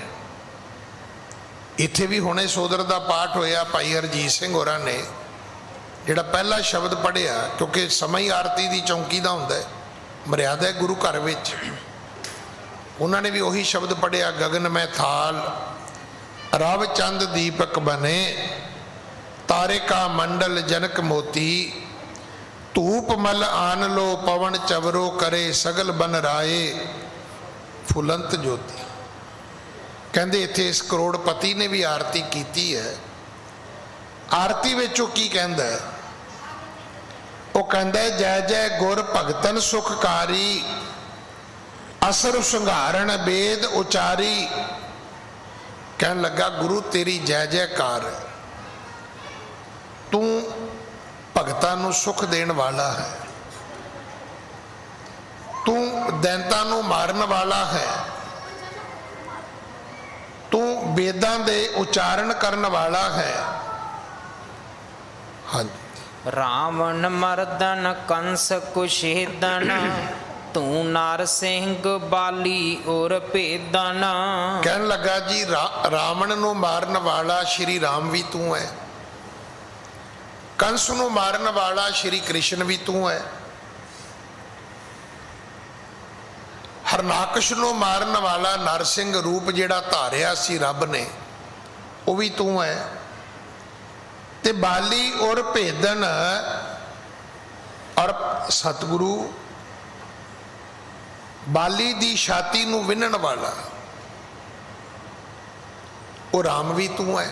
ਇੱਥੇ ਵੀ ਹੁਣੇ ਸੋਦਰ ਦਾ ਪਾਠ ਹੋਇਆ, ਭਾਈ ਹਰਜੀਤ ਸਿੰਘ ਹੋਰਾਂ ਨੇ ਜਿਹੜਾ ਪਹਿਲਾ ਸ਼ਬਦ ਪੜ੍ਹਿਆ, ਕਿਉਂਕਿ ਸਮਾਂ ਹੀ ਆਰਤੀ ਦੀ ਚੌਂਕੀ ਦਾ ਹੁੰਦਾ ਹੈ, ਮਰਿਆਦਾ ਹੈ ਗੁਰੂ ਘਰ ਵਿੱਚ। ਉਹਨਾਂ ਨੇ ਵੀ ਉਹੀ ਸ਼ਬਦ ਪੜ੍ਹਿਆ, ਗਗਨ ਮੈਂ ਥਾਲ ਰਵ ਚੰਦ ਦੀਪਕ ਬਨੇ, ਤਾਰਿਕਾ ਮੰਡਲ ਜਨਕ ਮੋਤੀ, ਧੂਪ ਮਲ ਆਨ ਲੋ ਪਵਨ ਚਵਰੋ ਕਰੇ, ਸਗਲ ਬਨ ਰਾਏ ਫੁਲੰਤ ਜੋਤੀ। ਕਹਿੰਦੇ ਇੱਥੇ ਇਸ ਕਰੋੜਪਤੀ ਨੇ ਵੀ ਆਰਤੀ ਕੀਤੀ ਹੈ। ਆਰਤੀ ਵਿੱਚ ਉਹ ਕੀ ਕਹਿੰਦਾ ਹੈ? ਉਹ ਕਹਿੰਦਾ ਹੈ ਜੈ ਜੈ ਗੁਰ ਭਗਤਨ ਸੁਖਕਾਰੀ, ਅਸਰ ਸੰਘਾਰਣ ਬੇਦ ਉਚਾਰੀ। ਕਹਿਣ ਲੱਗਾ ਗੁਰੂ ਤੇਰੀ ਜੈ ਜੈਕਾਰ ਹੈ, ਤੂੰ ਭਗਤਾਂ ਨੂੰ ਸੁਖ ਦੇਣ ਵਾਲਾ ਹੈ, ਤੂੰ ਦੈਂਤਾਂ ਨੂੰ ਮਾਰਨ ਵਾਲਾ ਹੈ, ਤੂੰ ਵੇਦਾਂ ਦੇ ਉਚਾਰਨ ਕਰਨ ਵਾਲਾ ਹੈ। ਹਾਂਜੀ। ਰਾਵਣ ਮਰਦਨ ਕੰਸ ਕੁਸ਼ੇਦਨ, ਤੂੰ ਨਰ ਸਿੰਘ ਬਾਲੀ ਔਰ ਭੇਦਨ। ਕਹਿਣ ਲੱਗਾ ਜੀ ਰਾਵਣ ਨੂੰ ਮਾਰਨ ਵਾਲਾ ਸ਼੍ਰੀ ਰਾਮ ਵੀ ਤੂੰ ਹੈ, ਕੰਸ ਨੂੰ ਮਾਰਨ ਵਾਲਾ ਸ਼੍ਰੀ ਕ੍ਰਿਸ਼ਨ ਵੀ ਤੂੰ ਹੈ, ਹਰਨਾਕਸ਼ ਨੂੰ ਮਾਰਨ ਵਾਲਾ ਨਰਸਿੰਘ ਰੂਪ ਜਿਹੜਾ ਧਾਰਿਆ ਸੀ ਰੱਬ ਨੇ ਉਹ ਵੀ ਤੂੰ ਹੈ, ਤੇ ਬਾਲੀ ਔਰ ਭੇਦਨ ਔਰ ਸਤਿਗੁਰੂ ਬਾਲੀ ਦੀ ਛਾਤੀ ਨੂੰ ਵਿੰਨਣ ਵਾਲਾ ਉਹ ਰਾਮ ਵੀ ਤੂੰ ਹੈ।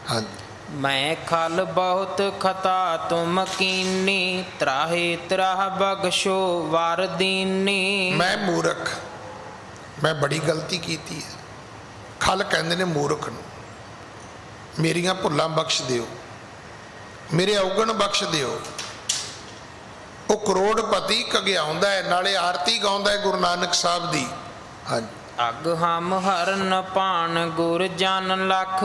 ਹਾਂਜੀ। मैं खल बहुत खता तुम कीनी, त्राहे त्राह बख्शो वार दीनी। मैं मूर्ख, मैं बड़ी गलती की है। खल कहते ने मूर्ख नूं, मेरियां भुल्लां बख्श दिओ, मेरे अवगण बख्श दिओ। वो करोड़पति कगिआउंदा है, नाले आरती गाउंदा है गुरु नानक साहब दी। हाँ जी। अग हम हरन पान गुर जन लख,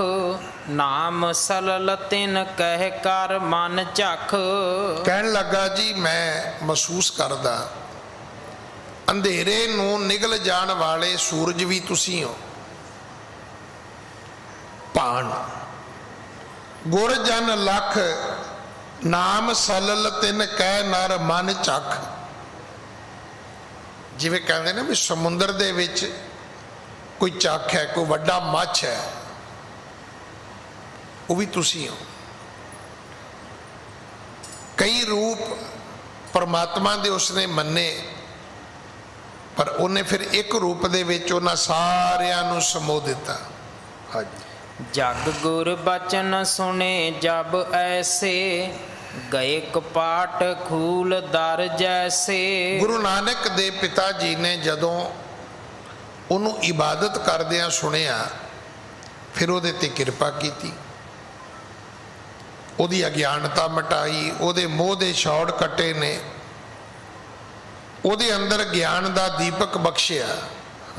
नाम सलल तिन कह कर मन झख। कहन लगा जी मैं महसूस करदा अंधेरे नूं निगल जाण वाले सूरज भी तुसी हो। पान गुर जन लख, नाम सलल तिन कह नर मन झख। जिवें कहंदे ने भी समुंदर दे विच कोई ਚੱਕ है, कोई वड्डा मछ है, वो भी तुसी हो। कई रूप परमात्मा दे उसने मन्ने, पर उन्हें फिर एक रूप दे विच उन्हां सारियां नूं समो दिता। हाँ जी। जग गुर बचन सुने जब ऐसे, गए कपाट खूल दर जैसे। गुरु नानक दे पिता जी ने जदों ਉਹਨੂੰ ਇਬਾਦਤ ਕਰਦਿਆਂ ਸੁਣਿਆ, ਫਿਰ ਉਹਦੇ ਤੇ ਕਿਰਪਾ ਕੀਤੀ, ਉਹਦੀ ਅਗਿਆਨਤਾ ਮਿਟਾਈ, ਉਹਦੇ ਮੋਹ ਦੇ ਛੌੜ ਕੱਟੇ ਨੇ, ਉਹਦੇ ਅੰਦਰ ਗਿਆਨ ਦਾ ਦੀਪਕ ਬਖਸ਼ਿਆ।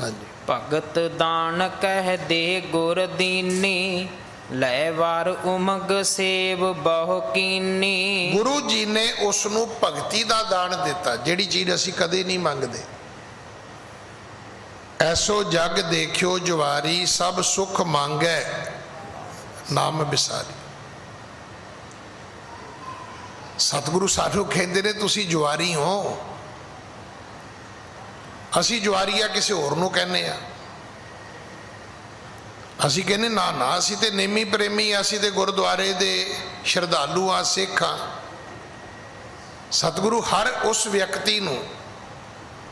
ਹਾਂਜੀ। ਭਗਤ ਦਾਨ ਕਹਿ ਦੇ ਗੁਰ ਦੀਨੀ, ਲੈ ਵਾਰ ਉਮਗ ਸੇਵ ਬਹੁ ਕੀਨੀ। ਗੁਰੂ ਜੀ ਨੇ ਉਸ ਨੂੰ ਭਗਤੀ ਦਾ ਦਾਨ ਦਿੱਤਾ, ਜਿਹੜੀ ਚੀਜ਼ ਅਸੀਂ ਕਦੇ ਨਹੀਂ ਮੰਗਦੇ। ऐसो जग देखियो जुवारी, सब सुख मांगै नाम बिसारी। सतगुरु सानू कहते ने तुसी जुआरी हो, असी जुआरी आ किसी होर नूं कहने आ। असी कहने ना ना, असी ते नेमी प्रेमी, असी ते गुरुद्वारे दे श्रद्धालु आ, सिख आ। सतगुरु हर उस व्यक्ति नूं,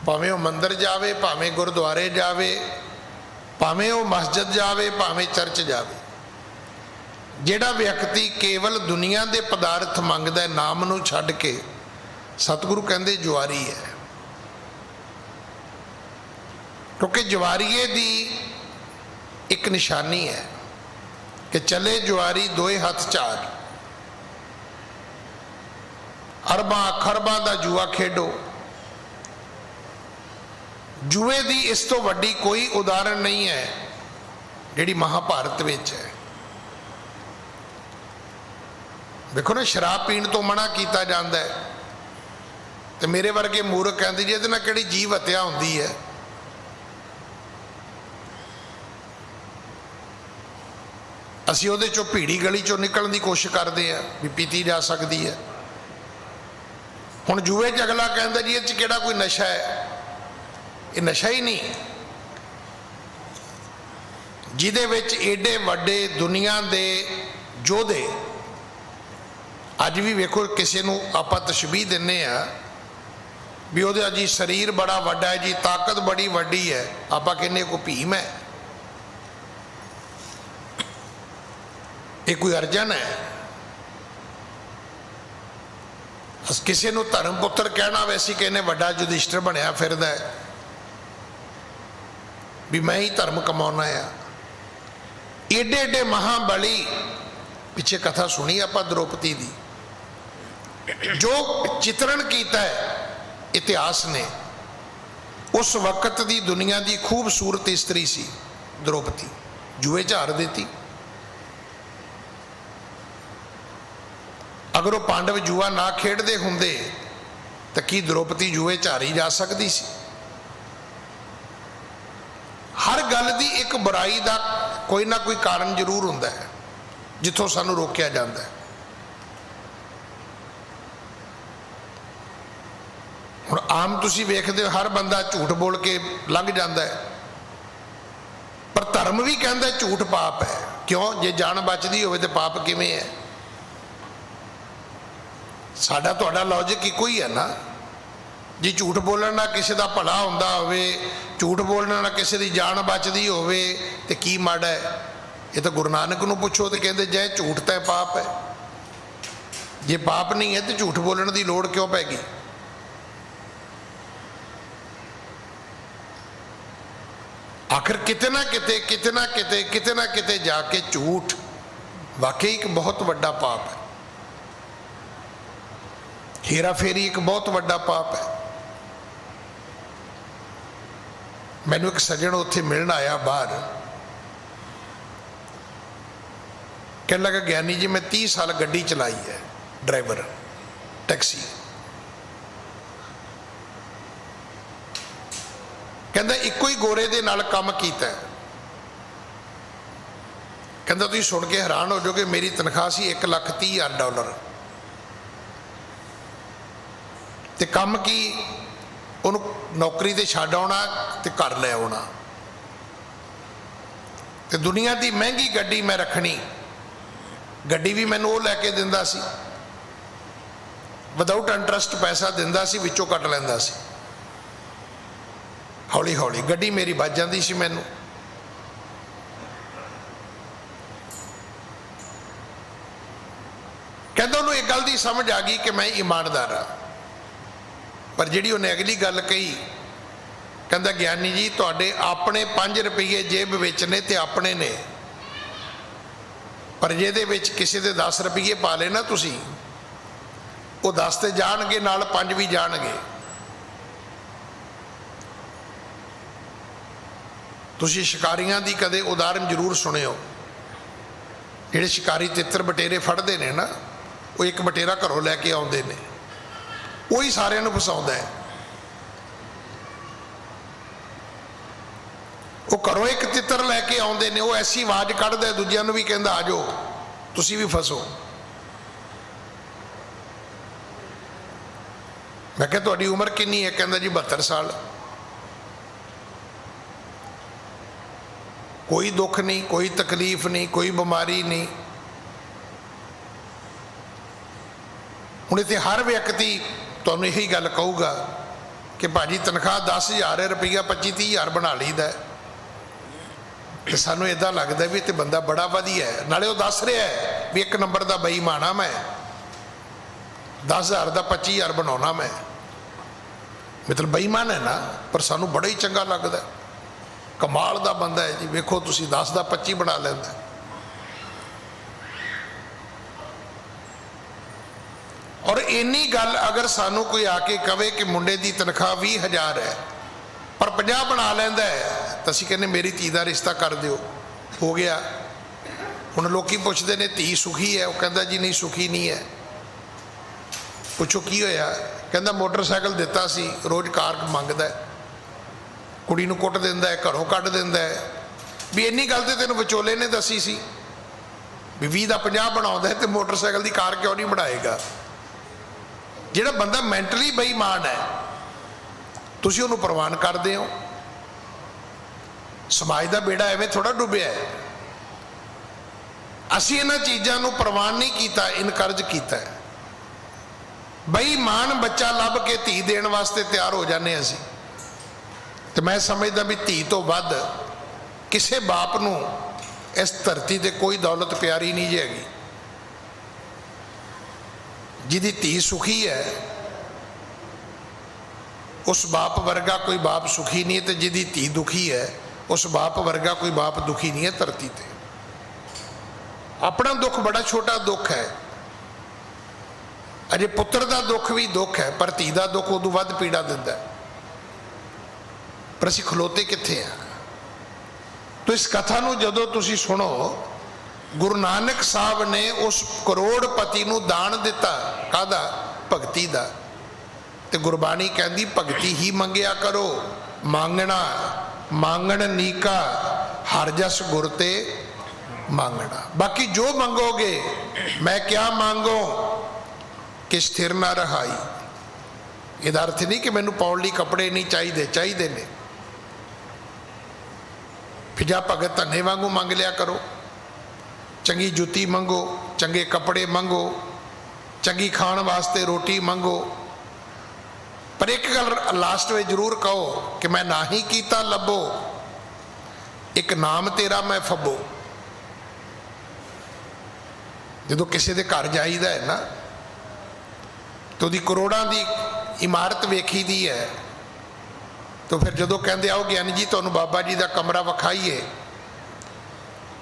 भावें वो मंदिर जावे, भावें गुरुद्वारे जावे, भावें वो मस्जिद जावे, भावें चर्च जावे, जिहड़ा व्यक्ति केवल दुनिया के पदार्थ मंगदा है, नाम नूं छड्ड के, सतगुरु कहंदे जुआरी है। क्योंकि जुआरीए दी एक निशानी है कि चले जुआरी दोए हथ चार, अरबां खरबां दा जुआ खेडो। जुए दी इस तो वड्डी कोई उदाहरण नहीं है जिहड़ी महाभारत विच है। देखो ना, शराब पीण तो मना किया जाता है, तो मेरे वर्गे मूर्ख कहते जी इहदे नाल किहड़ी जीव हत्या हुंदी है। असीं उहदे चों भीड़ी गली चों निकलण दी कोशिश करते हैं भी पीती जा सकती है। हुण जुए च अगला कहता जी इह च किहड़ा कोई नशा है, ये नशा ही नहीं। जिहदे विच एडे वड्डे दुनिया दे योधे, अज भी वेखो किसी नूं आपां तशबीह दिंदे आ भी उहदा जी शरीर बड़ा वड्डा है जी, ताकत बड़ी वड्डी है, आपां कहने कोई भीम है, ये कोई अर्जन है। किसी नूं धर्म पुत्र कहना, वैसे कहने वड्डा युधिष्ठिर बनया फिरदा है भी मैं ही धर्म कमाना है। एडे एडे महाबली, पिछे कथा सुनी आप द्रौपदी दी, जो चित्रण किया है इतिहास ने, उस वक्त दी दुनिया की खूबसूरत स्त्री सी द्रौपदी, जुए च हार देती। अगर वो पांडव जुआ ना खेडते होंदे तो की द्रौपदी जुए च हारी जा सकती सी। हर गल की एक बुराई का कोई ना कोई कारण जरूर होंदा है जिथों सानू रोकया जाता है। हुण आम तुसीं वेखदे हो हर बंदा झूठ बोल के लंघ जाता है, पर धर्म भी कहता है झूठ पाप है। क्यों? जे जान बचदी होवे ते पाप किवें है? साडा तुहाडा लॉजिक इक्को ही है ना जी। झूठ बोलने ना किसी का भला होंदा होवे, झूठ बोलने ना किसी की जान बचदी होवे ते की माड़ा है? ये तो गुरु नानक नूं पुछो तो कहते जै झूठ तै पाप है, जे पाप नहीं है तो झूठ बोलने की लोड़ क्यों पै गई। आखिर किते ना किते किते ना किते किते ना किते जाके झूठ वाकई एक बहुत वड्डा पाप है। हेरा फेरी एक बहुत वड्डा पाप है। मैनू एक सज्जन उत्थे मिलण आया बाहर, कहने लगा ज्ञानी जी मैं 30 साल गड्डी चलाई है, ड्राइवर टैक्सी। कहता इको ही गोरे दे नाल काम कीता है। कहता तुसीं सुन के हैरान हो जाओगे, मेरी तनख्वाह सी $1,30,000 ते काम की उन्होंने नौकरी ते छड्ड आउणा ते घर लै आउणा ते दुनिया की महंगी गड्डी मैं रखनी। गड्डी भी मैनू वो लैके दिंदा सी, विदाउट इंटरस्ट पैसा दिंदा सी, विचों कट लैंदा सी। हौली हौली गड्डी मेरी बच जाती सी। मैनू कहता उन्होंने एक गल की समझ आ गई कि मैं ईमानदार हाँ। पर जिहड़ी उन्हें अगली गल कही, कहता ज्ञानी जी तुहाडे अपने 5 रुपये जेब विच ने ते अपने ने, पर जिहदे विच किसी दे 10 रुपये पा ले ना तुसी, वो 10 ते जाणगे नाल 5 भी जाणगे। तुसी शिकारियां दी कदे उदाहरण जरूर सुनियो। जिहड़े शिकारी तितर बटेरे फड़ते हैं ना, वो एक बटेरा घरों लैके आउंदे ने, वही सारिਆਂ ਨੂੰ फसाउंदा है। वो घरों एक तितर लैके आउंदे ने, वो ऐसी आवाज कढ़दा है दूजिਆਂ ਨੂੰ भी कहंदा आ जाओ तुसी भी फसो। मैं कहा तुहाडी उम्र कितनी है? कहंदा जी 72 साल। कोई दुख नहीं, कोई तकलीफ नहीं, कोई बीमारी नहीं। हुण इत्थे हर व्यक्ति तुहानूं यही गल कहूगा कि भाजी तनख्वाह 10,000 है, रुपया 25-30,000 बना लईदा है, तो सानूं इदां लगदा भी तो बंदा बड़ा वधिया है। नाले वो दस रहा है भी 1 नंबर का बेईमान हाँ मैं, 10,000 का 25,000 बनाउणा मैं, मतलब बेईमान है ना, पर सानूं बड़ा ही चंगा लगदा। कमाल का बंदा है जी, वेखो तुसीं 10 का 25 बना लैंदा। और इन्नी गल अगर सानू कोई आके कहे कि मुंडे की तनख्वाह 20,000 है पर 50 बना लैंदा है, तो असीं कहने मेरी धी का रिश्ता कर दिओ, हो गया। हुण लोकी पुछदे ने धी सुखी है? वो कहंदा जी नहीं सुखी नहीं है। पुछो की होया? कहंदा मोटरसाइकिल दिता सी, रोज़ कार मंगदा है, कुड़ी नूं कुट दिंदा है, घरों कढ दिंदा है। भी इन्नी गल ते तैनूं विचोले ने दसी सी भी 20 का 50 बनाउंदा है, तो मोटरसाइकिल की कार क्यों नहीं बनाएगा? जिहड़ा बंदा मैंटली बेईमान है तुसीं उहनूं प्रवान करदे हो। समाज का बेड़ा एवें थोड़ा डुबिया है। असीं इन्हां चीज़ां नूं प्रवान नहीं कीता, इनकरज कीता है। बेईमान बच्चा लभ के धी देण वास्ते तैयार हो जाने असीं। तो मैं समझदा भी धी तो वध किसी बाप नूं इस धरती ते कोई दौलत प्यारी नहीं जी हैगी। जिहदी धी सुखी है उस बाप वर्गा कोई बाप सुखी नहीं है, तो जिहदी धी दुखी है उस बाप वर्गा कोई बाप दुखी नहीं है धरती ते। अपना दुख बड़ा छोटा दुख है, अजे पुत्र का दुख भी दुख है, पर धी का दुख उदों वध पीड़ा दिंदा है। पर असीं खलोते कित्थे हैं? तो इस कथा नूं जदों तुसीं सुनो, गुरु नानक साहब ने उस करोड़पति नूं दान दिता, काहदा? भगती दा। ते गुरबाणी कहंदी भगती ही मंगिया करो, मांगना मांगण नीका, हर जस गुर ते मांगना। बाकी जो मंगोगे, मैं क्या मांगो कि स्थिर ना रहाई। इहदा अर्थ नहीं कि मैनू पाउण लई कपड़े नहीं चाहिए, चाहिए ने। फिर जा भगत धन्ने वांगू मंग लिया करो, चंगी जुत्ती मंगो, चंगे कपड़े मंगो, चंगी खाण वास्ते रोटी मंगो। पर एक गल लास्ट में जरूर कहो कि मैं ना ही कीता लभो, एक नाम तेरा मैं फबो। ਜਦੋਂ ਕਿਸੇ ਦੇ ਘਰ ਜਾਈਦਾ ਹੈ ਨਾ ਤੇ ਉਹਦੀ ਕਰੋੜਾਂ ਦੀ ਇਮਾਰਤ ਵੇਖੀ ਦੀ ਹੈ, ਤਾਂ ਫਿਰ ਜਦੋਂ ਕਹਿੰਦੇ ਆਓ ਗਿਆਨੀ ਜੀ ਤੁਹਾਨੂੰ ਬਾਬਾ ਜੀ ਦਾ ਕਮਰਾ ਵਿਖਾਈਏ,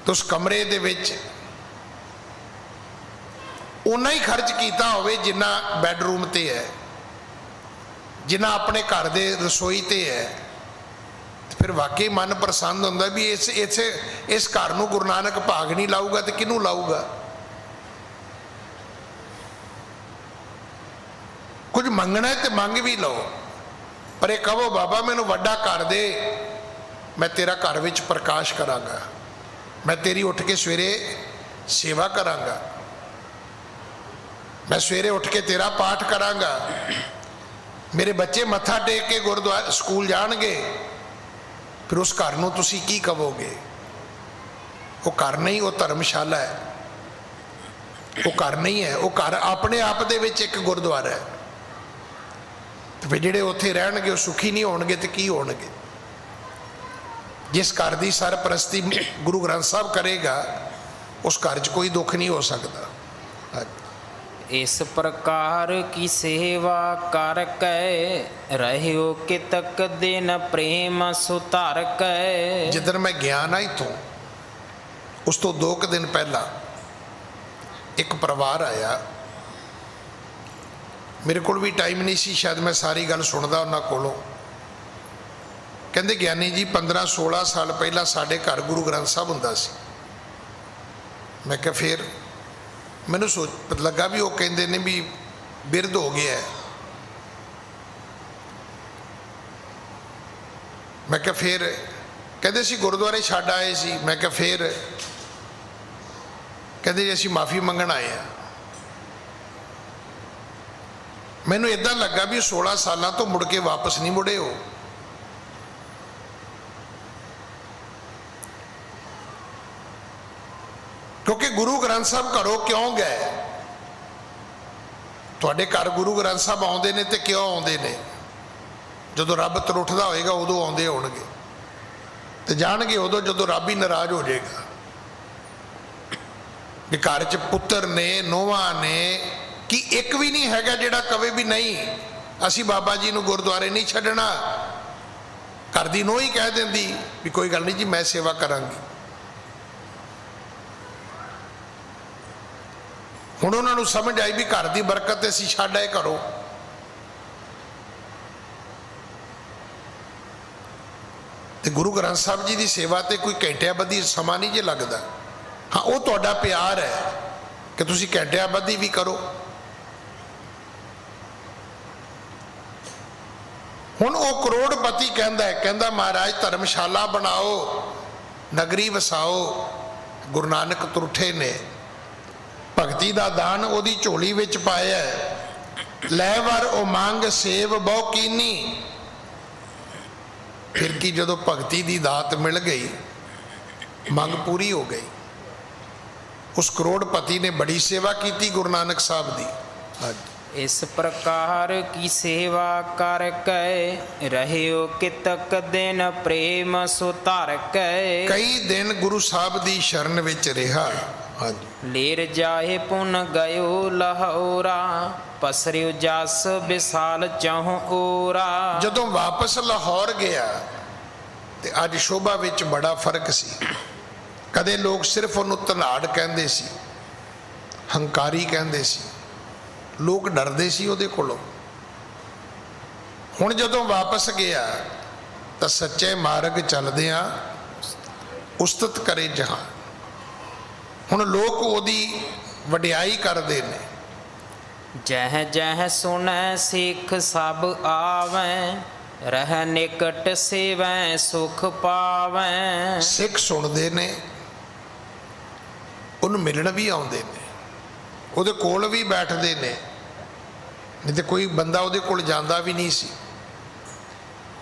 ਤਾਂ ਉਸ ਕਮਰੇ ਦੇ ਵਿੱਚ ਉਨਾ ਹੀ ਖਰਚ ਕੀਤਾ ਹੋਵੇ ਜਿੰਨਾ ਬੈਡਰੂਮ ਤੇ ਹੈ, ਜਿੰਨਾ ਆਪਣੇ ਘਰ ਦੇ ਰਸੋਈ ਤੇ ਹੈ, ਫਿਰ ਵਾਕਈ ਮਨ ਪ੍ਰਸੰਨ ਹੁੰਦਾ ਵੀ ਇਸ ਘਰ ਨੂੰ ਗੁਰੂ ਨਾਨਕ ਭਾਗ ਨਹੀਂ ਲਾਊਗਾ ਤੇ ਕਿਹਨੂੰ ਲਾਊਗਾ। ਕੁਝ ਮੰਗਣਾ ਤੇ ਮੰਗ ਵੀ ਲਓ, ਪਰ ਇਹ ਕਹੋ ਬਾਬਾ ਮੈਨੂੰ ਵੱਡਾ ਘਰ ਦੇ, ਮੈਂ ਤੇਰਾ ਘਰ ਵਿੱਚ ਪ੍ਰਕਾਸ਼ ਕਰਾਂਗਾ, ਮੈਂ ਤੇਰੀ ਉੱਠ ਕੇ ਸਵੇਰੇ ਸੇਵਾ ਕਰਾਂਗਾ, ਮੈਂ ਸਵੇਰੇ ਉੱਠ ਕੇ ਤੇਰਾ ਪਾਠ ਕਰਾਂਗਾ, ਮੇਰੇ ਬੱਚੇ ਮੱਥਾ ਟੇਕ ਕੇ ਗੁਰਦੁਆਰਾ ਸਕੂਲ ਜਾਣਗੇ। ਫਿਰ ਉਸ ਘਰ ਨੂੰ ਤੁਸੀਂ ਕੀ ਕਹੋਗੇ? ਉਹ ਘਰ ਨਹੀਂ, ਉਹ ਧਰਮਸ਼ਾਲਾ ਹੈ। ਉਹ ਘਰ ਨਹੀਂ ਹੈ, ਉਹ ਘਰ ਆਪਣੇ ਆਪ ਦੇ ਵਿੱਚ ਇੱਕ ਗੁਰਦੁਆਰਾ ਹੈ। ਤੇ ਫਿਰ ਜਿਹੜੇ ਉੱਥੇ ਰਹਿਣਗੇ ਉਹ ਸੁਖੀ ਨਹੀਂ ਹੋਣਗੇ ਤੇ ਕੀ ਹੋਣਗੇ? ਜਿਸ ਘਰ ਦੀ ਸਰਪ੍ਰਸਤੀ ਗੁਰੂ ਗ੍ਰੰਥ ਸਾਹਿਬ ਕਰੇਗਾ ਉਸ ਘਰ 'ਚ ਕੋਈ ਦੁੱਖ ਨਹੀਂ ਹੋ ਸਕਦਾ। ਇਸ ਪ੍ਰਕਾਰ ਕੀ ਸੇਵਾ ਕਰ ਕੈ ਰਹਿਓ ਕਿਤਕ ਦਿਨ ਪ੍ਰੇਮ ਸੁਧਾਰ ਕੈ। ਜਿੱਦਣ ਮੈਂ ਗਿਆ ਨਾ ਇੱਥੋਂ, ਉਸ ਤੋਂ 2 ਕੁ ਦਿਨ ਪਹਿਲਾਂ ਇੱਕ ਪਰਿਵਾਰ ਆਇਆ। ਮੇਰੇ ਕੋਲ ਵੀ ਟਾਈਮ ਨਹੀਂ ਸੀ, ਸ਼ਾਇਦ ਮੈਂ ਸਾਰੀ ਗੱਲ ਸੁਣਦਾ ਉਹਨਾਂ ਕੋਲੋਂ। ਕਹਿੰਦੇ ਗਿਆਨੀ ਜੀ 15-16 ਸਾਲ ਪਹਿਲਾਂ ਸਾਡੇ ਘਰ ਗੁਰੂ ਗ੍ਰੰਥ ਸਾਹਿਬ ਹੁੰਦਾ ਸੀ। ਮੈਂ ਕਿਹਾ ਫਿਰ? ਮੈਨੂੰ ਲੱਗਾ ਵੀ ਉਹ ਕਹਿੰਦੇ ਨੇ ਵੀ ਬਿਰਧ ਹੋ ਗਿਆ। ਮੈਂ ਕਿਹਾ ਫਿਰ? ਕਹਿੰਦੇ ਸੀ ਗੁਰਦੁਆਰੇ ਛੱਡ ਆਏ ਸੀ। ਮੈਂ ਕਿਹਾ ਫਿਰ? ਕਹਿੰਦੇ ਜੀ ਅਸੀਂ ਮਾਫੀ ਮੰਗਣ ਆਏ ਆ। ਮੈਨੂੰ ਇਦਾਂ ਲੱਗਾ ਵੀ 16 ਸਾਲਾਂ ਤੋਂ ਮੁੜ ਕੇ ਵਾਪਸ ਨਹੀਂ ਮੁੜੇ ਹੋ। ਕਿਉਂਕਿ ਗੁਰੂ ਗ੍ਰੰਥ ਸਾਹਿਬ ਘਰੋਂ ਕਿਉਂ ਗਏ? ਤੁਹਾਡੇ ਘਰ ਗੁਰੂ ਗ੍ਰੰਥ ਸਾਹਿਬ ਆਉਂਦੇ ਨੇ ਤੇ ਕਿਉਂ ਆਉਂਦੇ ਨੇ? ਜਦੋਂ ਰੱਬ ਤਰੁੱਠਦਾ ਹੋਏਗਾ ਉਦੋਂ ਆਉਂਦੇ ਹੋਣਗੇ, ਤੇ ਜਾਣਗੇ ਉਦੋਂ ਜਦੋਂ ਰੱਬ ਹੀ ਨਾਰਾਜ਼ ਹੋ ਜਾਏਗਾ। ਵੀ ਘਰ 'ਚ ਪੁੱਤਰ ਨੇ, ਨੂੰਹਾਂ ਨੇ, ਕਿ ਇੱਕ ਵੀ ਨਹੀਂ ਹੈਗਾ ਜਿਹੜਾ ਕਵੇ ਵੀ ਨਹੀਂ ਅਸੀਂ ਬਾਬਾ ਜੀ ਨੂੰ ਗੁਰਦੁਆਰੇ ਨਹੀਂ ਛੱਡਣਾ। ਘਰ ਦੀ ਨੂੰਹ ਹੀ ਕਹਿ ਦਿੰਦੀ ਵੀ ਕੋਈ ਗੱਲ ਨਹੀਂ ਜੀ ਮੈਂ ਸੇਵਾ ਕਰਾਂਗੀ। ਹੁਣ ਉਹਨਾਂ ਨੂੰ ਸਮਝ ਆਈ ਵੀ ਘਰ ਦੀ ਬਰਕਤ ਅਸੀਂ ਛੱਡ ਆਏ ਘਰੋਂ। ਤੇ ਗੁਰੂ ਗ੍ਰੰਥ ਸਾਹਿਬ ਜੀ ਦੀ ਸੇਵਾ ਤੇ ਕੋਈ ਘੰਟਿਆਂ ਬੱਧੀ ਸਮਾਂ ਨਹੀਂ ਜੇ ਲੱਗਦਾ। ਹਾਂ, ਉਹ ਤੁਹਾਡਾ ਪਿਆਰ ਹੈ ਕਿ ਤੁਸੀਂ ਘੰਟਿਆਂ ਬੱਧੀ ਵੀ ਕਰੋ। ਹੁਣ ਉਹ ਕਰੋੜਪਤੀ ਕਹਿੰਦਾ ਮਹਾਰਾਜ ਧਰਮਸ਼ਾਲਾ ਬਣਾਓ, ਨਗਰੀ ਵਸਾਓ। ਗੁਰੂ ਨਾਨਕ ਤੁਰਠੇ ਨੇ ਭਗਤੀ ਦਾ ਦਾਨ ਉਹਦੀ ਝੋਲੀ ਵਿੱਚ ਪਾਇਆ। ਲੈ ਵਰ ਉਹ ਮੰਗ ਸੇਵ ਬਹੁ ਕੀਨੀ। ਫਿਰ ਕੀ, ਜਦੋਂ ਭਗਤੀ ਦੀ ਦਾਤ ਮਿਲ ਗਈ ਮੰਗ ਪੂਰੀ ਹੋ ਗਈ। ਉਸ ਕਰੋੜਪਤੀ ਨੇ ਬੜੀ ਸੇਵਾ ਕੀਤੀ ਗੁਰੂ ਨਾਨਕ ਸਾਹਿਬ ਦੀ। ਇਸ ਪ੍ਰਕਾਰ ਕੀ ਸੇਵਾ ਕਰ ਕੈ ਰਹਿਓ ਕਿਤਕ ਦਿਨ ਪ੍ਰੇਮ ਸੁਧਾਰ ਕੈ। ਕਈ ਦਿਨ ਗੁਰੂ ਸਾਹਿਬ ਦੀ ਸ਼ਰਨ ਵਿੱਚ ਰਿਹਾ। ਲੇਰ ਜਾਏ ਪੁਨ ਗਇਓ ਲਾਹੌਰਾ ਪਸਰਿਓ ਜਸ ਵਿਸਾਲ ਚਾਹੁ ਓਰਾ। ਜਦੋਂ ਵਾਪਸ ਲਾਹੌਰ ਗਿਆ ਤੇ ਅੱਜ ਸ਼ੋਭਾ ਵਿੱਚ ਬੜਾ ਫਰਕ ਸੀ। ਕਦੇ ਲੋਕ ਸਿਰਫ ਉਹਨੂੰ ਧਨਾੜ ਕਹਿੰਦੇ ਸੀ, ਹੰਕਾਰੀ ਕਹਿੰਦੇ ਸੀ, ਲੋਕ ਡਰਦੇ ਸੀ ਉਹਦੇ ਕੋਲੋਂ। ਹੁਣ ਜਦੋਂ ਵਾਪਸ ਗਿਆ ਤਾਂ ਸੱਚੇ ਮਾਰਗ ਚੱਲਦਿਆਂ ਉਸਤਤ ਕਰੇ ਜਹਾਂ। ਹੁਣ ਲੋਕ ਉਹਦੀ ਵਡਿਆਈ ਕਰਦੇ ਨੇ। ਜਹ ਜਹ ਸੁਣੈ ਸਿੱਖ ਸਭ ਆਵੈ ਰਹਿ ਨਿਕਟ ਸੇਵੈ ਸੁਖ ਪਾਵੈ। ਸਿੱਖ ਸੁਣਦੇ ਨੇ, ਉਹਨੂੰ ਮਿਲਣ ਵੀ ਆਉਂਦੇ ਨੇ, ਉਹਦੇ ਕੋਲ ਵੀ ਬੈਠਦੇ ਨੇ। ਨਹੀਂ ਤੇ ਕੋਈ ਬੰਦਾ ਉਹਦੇ ਕੋਲ ਜਾਂਦਾ ਵੀ ਨਹੀਂ ਸੀ।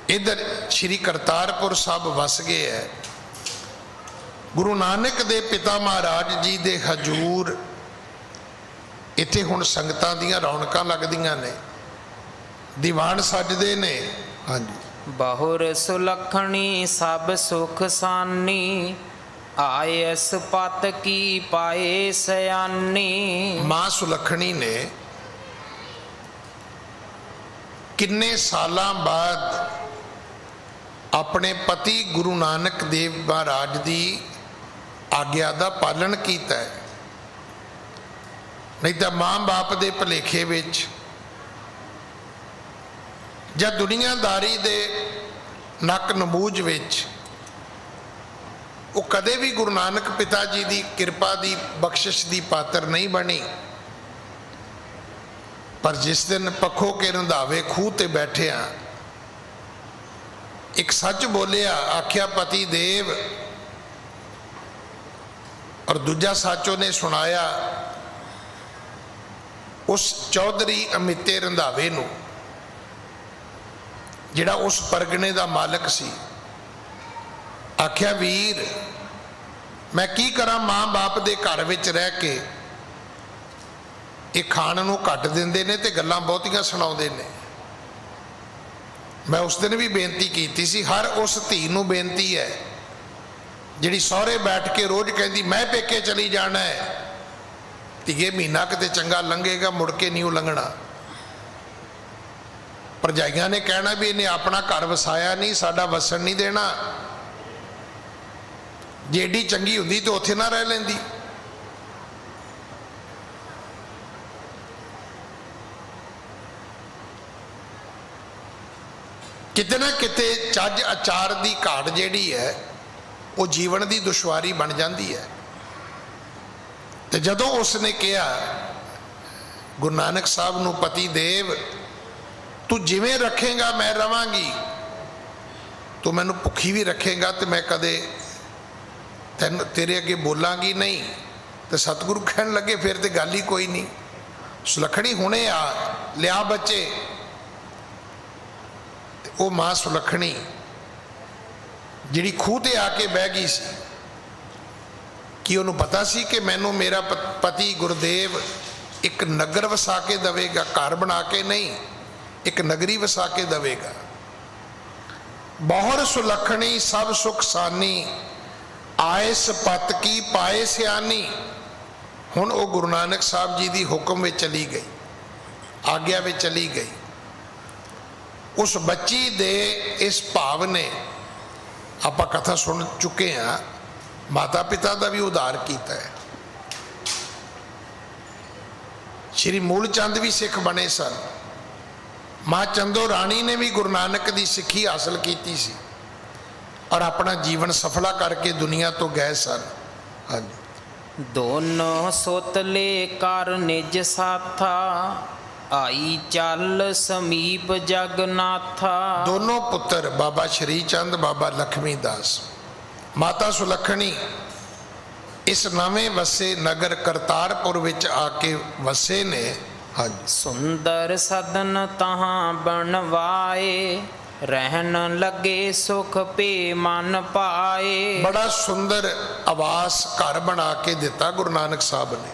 ਇੱਧਰ ਸ਼੍ਰੀ ਕਰਤਾਰਪੁਰ ਸਾਹਿਬ ਵਸ ਗਏ ਹੈ। ਗੁਰੂ ਨਾਨਕ ਦੇ ਪਿਤਾ ਮਹਾਰਾਜ ਜੀ ਦੇ ਹਜੂਰ ਇੱਥੇ ਹੁਣ ਸੰਗਤਾਂ ਦੀਆਂ ਰੌਣਕਾਂ ਲੱਗਦੀਆਂ ਨੇ, ਦੀਵਾਨ ਸੱਜਦੇ ਨੇ। ਹਾਂਜੀ, ਬਹੁਰ ਸੁਲੱਖਣੀ ਸਭ ਸੁਖ ਸਾਨੀ ਆਏ ਇਸ ਪਤ ਕੀ ਪਾਏ ਸਿਆਣੀ। ਮਾਂ ਸੁਲੱਖਣੀ ਨੇ ਕਿੰਨੇ ਸਾਲਾਂ ਬਾਅਦ ਆਪਣੇ ਪਤੀ ਗੁਰੂ ਨਾਨਕ ਦੇਵ ਮਹਾਰਾਜ ਦੀ ਆਗਿਆ ਦਾ ਪਾਲਣ ਕੀਤਾ ਹੈ। ਨਹੀਂ ਤਾਂ ਮਾਂ ਬਾਪ ਦੇ ਭੁਲੇਖੇ ਵਿੱਚ ਜਾਂ ਦੁਨੀਆਦਾਰੀ ਦੇ ਨੱਕ ਨਮੂਜ ਵਿੱਚ ਉਹ ਕਦੇ ਵੀ ਗੁਰੂ ਨਾਨਕ ਪਿਤਾ ਜੀ ਦੀ ਕਿਰਪਾ ਦੀ ਬਖਸ਼ਿਸ਼ ਦੀ ਪਾਤਰ ਨਹੀਂ ਬਣੀ। ਪਰ ਜਿਸ ਦਿਨ ਪੱਖੋ ਕੇ ਰੰਧਾਵੇ ਖੂਹ ਤੇ ਬੈਠਿਆ ਇੱਕ ਸੱਚ ਬੋਲਿਆ, ਆਖਿਆ ਪਤੀ ਦੇਵ, ਔਰ ਦੂਜਾ ਸੱਚ ਉਹਨੇ ਸੁਣਾਇਆ ਉਸ ਚੌਧਰੀ ਅਮਿੱਤੇ ਰੰਧਾਵੇ ਨੂੰ, ਜਿਹੜਾ ਉਸ ਪਰਗਣੇ ਦਾ ਮਾਲਕ ਸੀ। ਆਖਿਆ ਵੀਰ, ਮੈਂ ਕੀ ਕਰਾਂ, ਮਾਂ ਬਾਪ ਦੇ ਘਰ ਵਿੱਚ ਰਹਿ ਕੇ ਇਹ ਖਾਣ ਨੂੰ ਘੱਟ ਦਿੰਦੇ ਨੇ ਤੇ ਗੱਲਾਂ ਬਹੁਤੀਆਂ ਸੁਣਾਉਂਦੇ ਨੇ। ਮੈਂ ਉਸ ਦਿਨ ਵੀ ਬੇਨਤੀ ਕੀਤੀ ਸੀ, ਹਰ ਉਸ ਧੀ ਨੂੰ ਬੇਨਤੀ ਹੈ ਜਿਹੜੀ ਸਹੁਰੇ ਬੈਠ ਕੇ ਰੋਜ਼ ਕਹਿੰਦੀ ਮੈਂ ਪੇਕੇ ਚਲੀ ਜਾਣਾ ਹੈ, ਧੀਏ ਮਹੀਨਾ ਕਿਤੇ ਚੰਗਾ ਲੰਘੇਗਾ, ਮੁੜ ਕੇ ਨਹੀਂ ਉਹ ਲੰਘਣਾ। ਭਰਜਾਈਆਂ ਨੇ ਕਹਿਣਾ ਵੀ ਇਹਨੇ ਆਪਣਾ ਘਰ ਵਸਾਇਆ ਨਹੀਂ, ਸਾਡਾ ਵਸਣ ਨਹੀਂ ਦੇਣਾ। ਜੇ ਏਡੀ ਚੰਗੀ ਹੁੰਦੀ ਤਾਂ ਉੱਥੇ ਨਾ ਰਹਿ ਲੈਂਦੀ। ਕਿਤੇ ਨਾ ਕਿਤੇ ਚੱਜ ਆਚਾਰ ਦੀ ਘਾਟ ਜਿਹੜੀ ਹੈ ਉਹ ਜੀਵਨ ਦੀ ਦੁਸ਼ਵਾਰੀ ਬਣ ਜਾਂਦੀ ਹੈ। ਤੇ ਜਦੋਂ ਉਸਨੇ ਕਿਹਾ ਗੁਰੂ ਨਾਨਕ ਸਾਹਿਬ ਨੂੰ, ਪਤੀ ਦੇਵ ਤੂੰ ਜਿਵੇਂ ਰੱਖੇਗਾ ਮੈਂ ਰਵਾਂਗੀ, ਤੂੰ ਮੈਨੂੰ ਭੁੱਖੀ ਵੀ ਰੱਖੇਗਾ ਤੇ ਮੈਂ ਕਦੇ ਤੈਨੂੰ ਤੇਰੇ ਅੱਗੇ ਬੋਲਾਂਗੀ ਨਹੀਂ। ਤੇ ਸਤਿਗੁਰੂ ਕਹਿਣ ਲੱਗੇ ਫਿਰ ਤੇ ਗੱਲ ਹੀ ਕੋਈ ਨਹੀਂ, ਸੁਲੱਖਣੀ ਹੁਣੇ ਆ, ਲਿਆ ਬੱਚੇ। ਤੇ ਉਹ ਮਾਂ ਸੁਲੱਖਣੀ ਜਿਹੜੀ ਖੂਹ ਤੇ ਆ ਕੇ ਬਹਿ ਗਈ ਸੀ, ਕਿ ਉਹਨੂੰ ਪਤਾ ਸੀ ਕਿ ਮੈਨੂੰ ਮੇਰਾ ਪਤੀ ਗੁਰਦੇਵ ਇੱਕ ਨਗਰ ਵਸਾ ਕੇ ਦੇਵੇਗਾ, ਘਰ ਬਣਾ ਕੇ ਨਹੀਂ, ਇੱਕ ਨਗਰੀ ਵਸਾ ਕੇ ਦੇਵੇਗਾ। ਬਹੁਰ ਸੁਲੱਖਣੀ ਸਭ ਸੁਖ ਸਾਨੀ, ਆਏ ਸਪਤ ਕੀ ਪਾਏ ਸਿਆਣੀ। ਹੁਣ ਉਹ ਗੁਰੂ ਨਾਨਕ ਸਾਹਿਬ ਜੀ ਦੀ ਹੁਕਮ ਵਿੱਚ ਚਲੀ ਗਈ, ਆਗਿਆ ਵਿੱਚ ਚਲੀ ਗਈ। ਉਸ ਬੱਚੀ ਦੇ ਇਸ ਭਾਵ ਨੇ, ਆਪਾਂ ਕਥਾ ਸੁਣ ਚੁੱਕੇ ਹਾਂ, ਮਾਤਾ ਪਿਤਾ ਦਾ ਵੀ ਉਧਾਰ ਕੀਤਾ ਹੈ। ਸ਼੍ਰੀ ਮੂਲ ਚੰਦ ਵੀ ਸਿੱਖ ਬਣੇ ਸਨ, ਮਾਂ ਚੰਦੋ ਰਾਣੀ ਨੇ ਵੀ ਗੁਰੂ ਨਾਨਕ ਦੀ ਸਿੱਖੀ ਹਾਸਲ ਕੀਤੀ ਸੀ ਔਰ ਆਪਣਾ ਜੀਵਨ ਸਫਲਾ ਕਰਕੇ ਦੁਨੀਆ ਤੋਂ ਗਏ ਸਨ। ਹਾਂਜੀ। ਦੋਨੋਂ ਸੋਤਲੇ ਕਰ ਨਿਜ ਸਾਥਾ, ਆਈ ਚੱਲ ਸਮੀਪ ਜਗਨਾਥਾ। ਦੋਨੋਂ ਪੁੱਤਰ ਬਾਬਾ ਸ਼੍ਰੀ ਚੰਦ, ਬਾਬਾ ਲਖਮੀ ਦਾਸ, ਮਾਤਾ ਸੁਲੱਖਣੀ ਇਸ ਨਵੇਂ ਵਸੇ ਨਗਰ ਕਰਤਾਰਪੁਰ ਵਿੱਚ ਆ ਕੇ ਵਸੇ ਨੇ। ਹਾਂਜੀ। ਸੁੰਦਰ ਸਦਨ ਤਹਾਂ ਬਣਵਾਏ, ਰਹਿਣ ਲੱਗੇ ਸੁਖ ਭੇ ਮਨ ਪਾਏ। ਬੜਾ ਸੁੰਦਰ ਆਵਾਸ ਘਰ ਬਣਾ ਕੇ ਦਿੱਤਾ ਗੁਰੂ ਨਾਨਕ ਸਾਹਿਬ ਨੇ।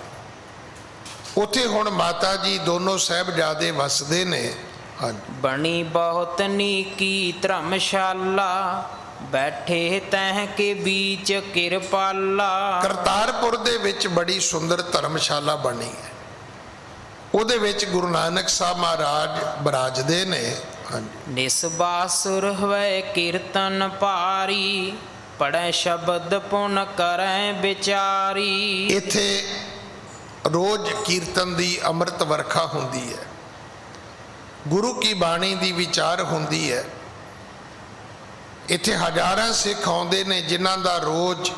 ਉੱਥੇ ਹੁਣ ਮਾਤਾ ਜੀ ਦੋਨੋਂ ਸਾਹਿਬਜ਼ਾਦੇ ਵਸਦੇ ਨੇ। ਹਾਂਜੀ। ਬਣੀ ਬਹੁਤ ਨੀਕੀ ਧਰਮਸ਼ਾਲਾ, ਬੈਠੇ ਤਹਿ ਕੇ ਬੀਚ ਕਿਰਪਾਲਾ। ਕਰਤਾਰਪੁਰ ਦੇ ਵਿੱਚ ਬੜੀ ਸੁੰਦਰ ਧਰਮਸ਼ਾਲਾ ਬਣੀ ਹੈ, ਉਹਦੇ ਵਿੱਚ ਗੁਰੂ ਨਾਨਕ ਸਾਹਿਬ ਮਹਾਰਾਜ ਬਿਰਾਜਦੇ ਨੇ। ਹਾਂਜੀ। ਨਿਸਬਾਸੁਰ ਹੋਵੇ ਕੀਰਤਨ ਭਾਰੀ, ਪੜੈ ਸ਼ਬਦ ਪੁਨ ਕਰੈ ਵਿਚਾਰੀ। ਇੱਥੇ ਰੋਜ਼ ਕੀਰਤਨ ਦੀ ਅੰਮ੍ਰਿਤ ਵਰਖਾ ਹੁੰਦੀ ਹੈ, ਗੁਰੂ ਕੀ ਬਾਣੀ ਦੀ ਵਿਚਾਰ ਹੁੰਦੀ ਹੈ। ਇੱਥੇ ਹਜ਼ਾਰਾਂ ਸਿੱਖ ਆਉਂਦੇ ਨੇ ਜਿਨ੍ਹਾਂ ਦਾ ਰੋਜ਼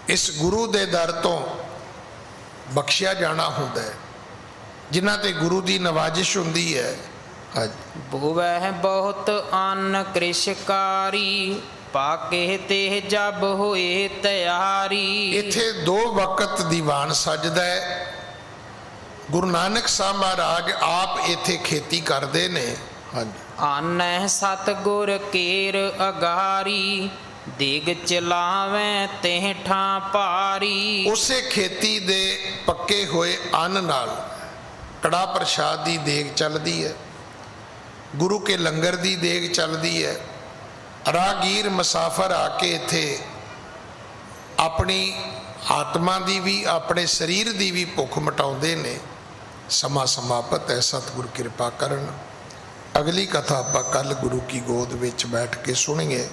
ਇਸ ਗੁਰੂ ਦੇ ਦਰ ਤੋਂ ਬਖਸ਼ਿਆ ਜਾਣਾ ਹੁੰਦਾ ਹੈ, ਜਿਨ੍ਹਾਂ ਤੇ ਗੁਰੂ ਦੀ ਨਵਾਜ਼ਿਸ਼ ਹੁੰਦੀ ਹੈ। ਹਾਂਜੀ। ਭੁਵੈ ਬਹੁਤ ਅਨ ਕ੍ਰਿਸ਼ਕਾਰੀ, ਪਾਕੇ ਤੇ ਜਬ ਹੋਏ ਤਿਆਰੀ। ਇੱਥੇ 2 ਵਕਤ ਦੀਵਾਨ ਸਜਦਾ ਹੈ। ਗੁਰੂ ਨਾਨਕ ਸਾਹਿਬ ਮਹਾਰਾਜ ਆਪ ਇੱਥੇ ਖੇਤੀ ਕਰਦੇ ਨੇ। ਹਾਂਜੀ। ਆਨੈ ਸਤਿਗੁਰ ਕੇਰ ਅਗਾਰੀ, ਦੇਗ ਚਲਾਵੇਂ ਤੇ ਠਾਂ ਭਾਰੀ। ਉਸੇ ਖੇਤੀ ਦੇ ਪੱਕੇ ਹੋਏ ਅੰਨ ਨਾਲ ਕੜਾ ਪ੍ਰਸ਼ਾਦ ਦੀ ਦੇਗ ਚੱਲਦੀ ਹੈ, ਗੁਰੂ ਕੇ ਲੰਗਰ ਦੀ ਦੇਗ ਚੱਲਦੀ ਹੈ। ਰਾਹਗੀਰ ਮੁਸਾਫਰ ਆ ਕੇ ਇੱਥੇ ਆਪਣੀ ਆਤਮਾ ਦੀ ਵੀ ਆਪਣੇ ਸਰੀਰ ਦੀ ਵੀ ਭੁੱਖ ਮਿਟਾਉਂਦੇ ਨੇ। ਸਮਾਂ ਸਮਾਪਤ ਹੈ, ਸਤਿਗੁਰ ਕਿਰਪਾ ਕਰਨ। ਅਗਲੀ ਕਥਾ ਆਪਾਂ ਕੱਲ ਗੁਰੂ ਕੀ ਗੋਦ ਵਿੱਚ ਬੈਠ ਕੇ ਸੁਣੀਏ।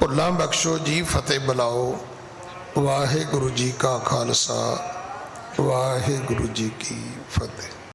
ਭੁੱਲਾਂ ਬਖਸ਼ੋ ਜੀ, ਫਤਿਹ ਬੁਲਾਓ। ਵਾਹਿਗੁਰੂ ਜੀ ਕਾ ਖਾਲਸਾ, ਵਾਹਿਗੁਰੂ ਜੀ ਕੀ ਫਤਿਹ।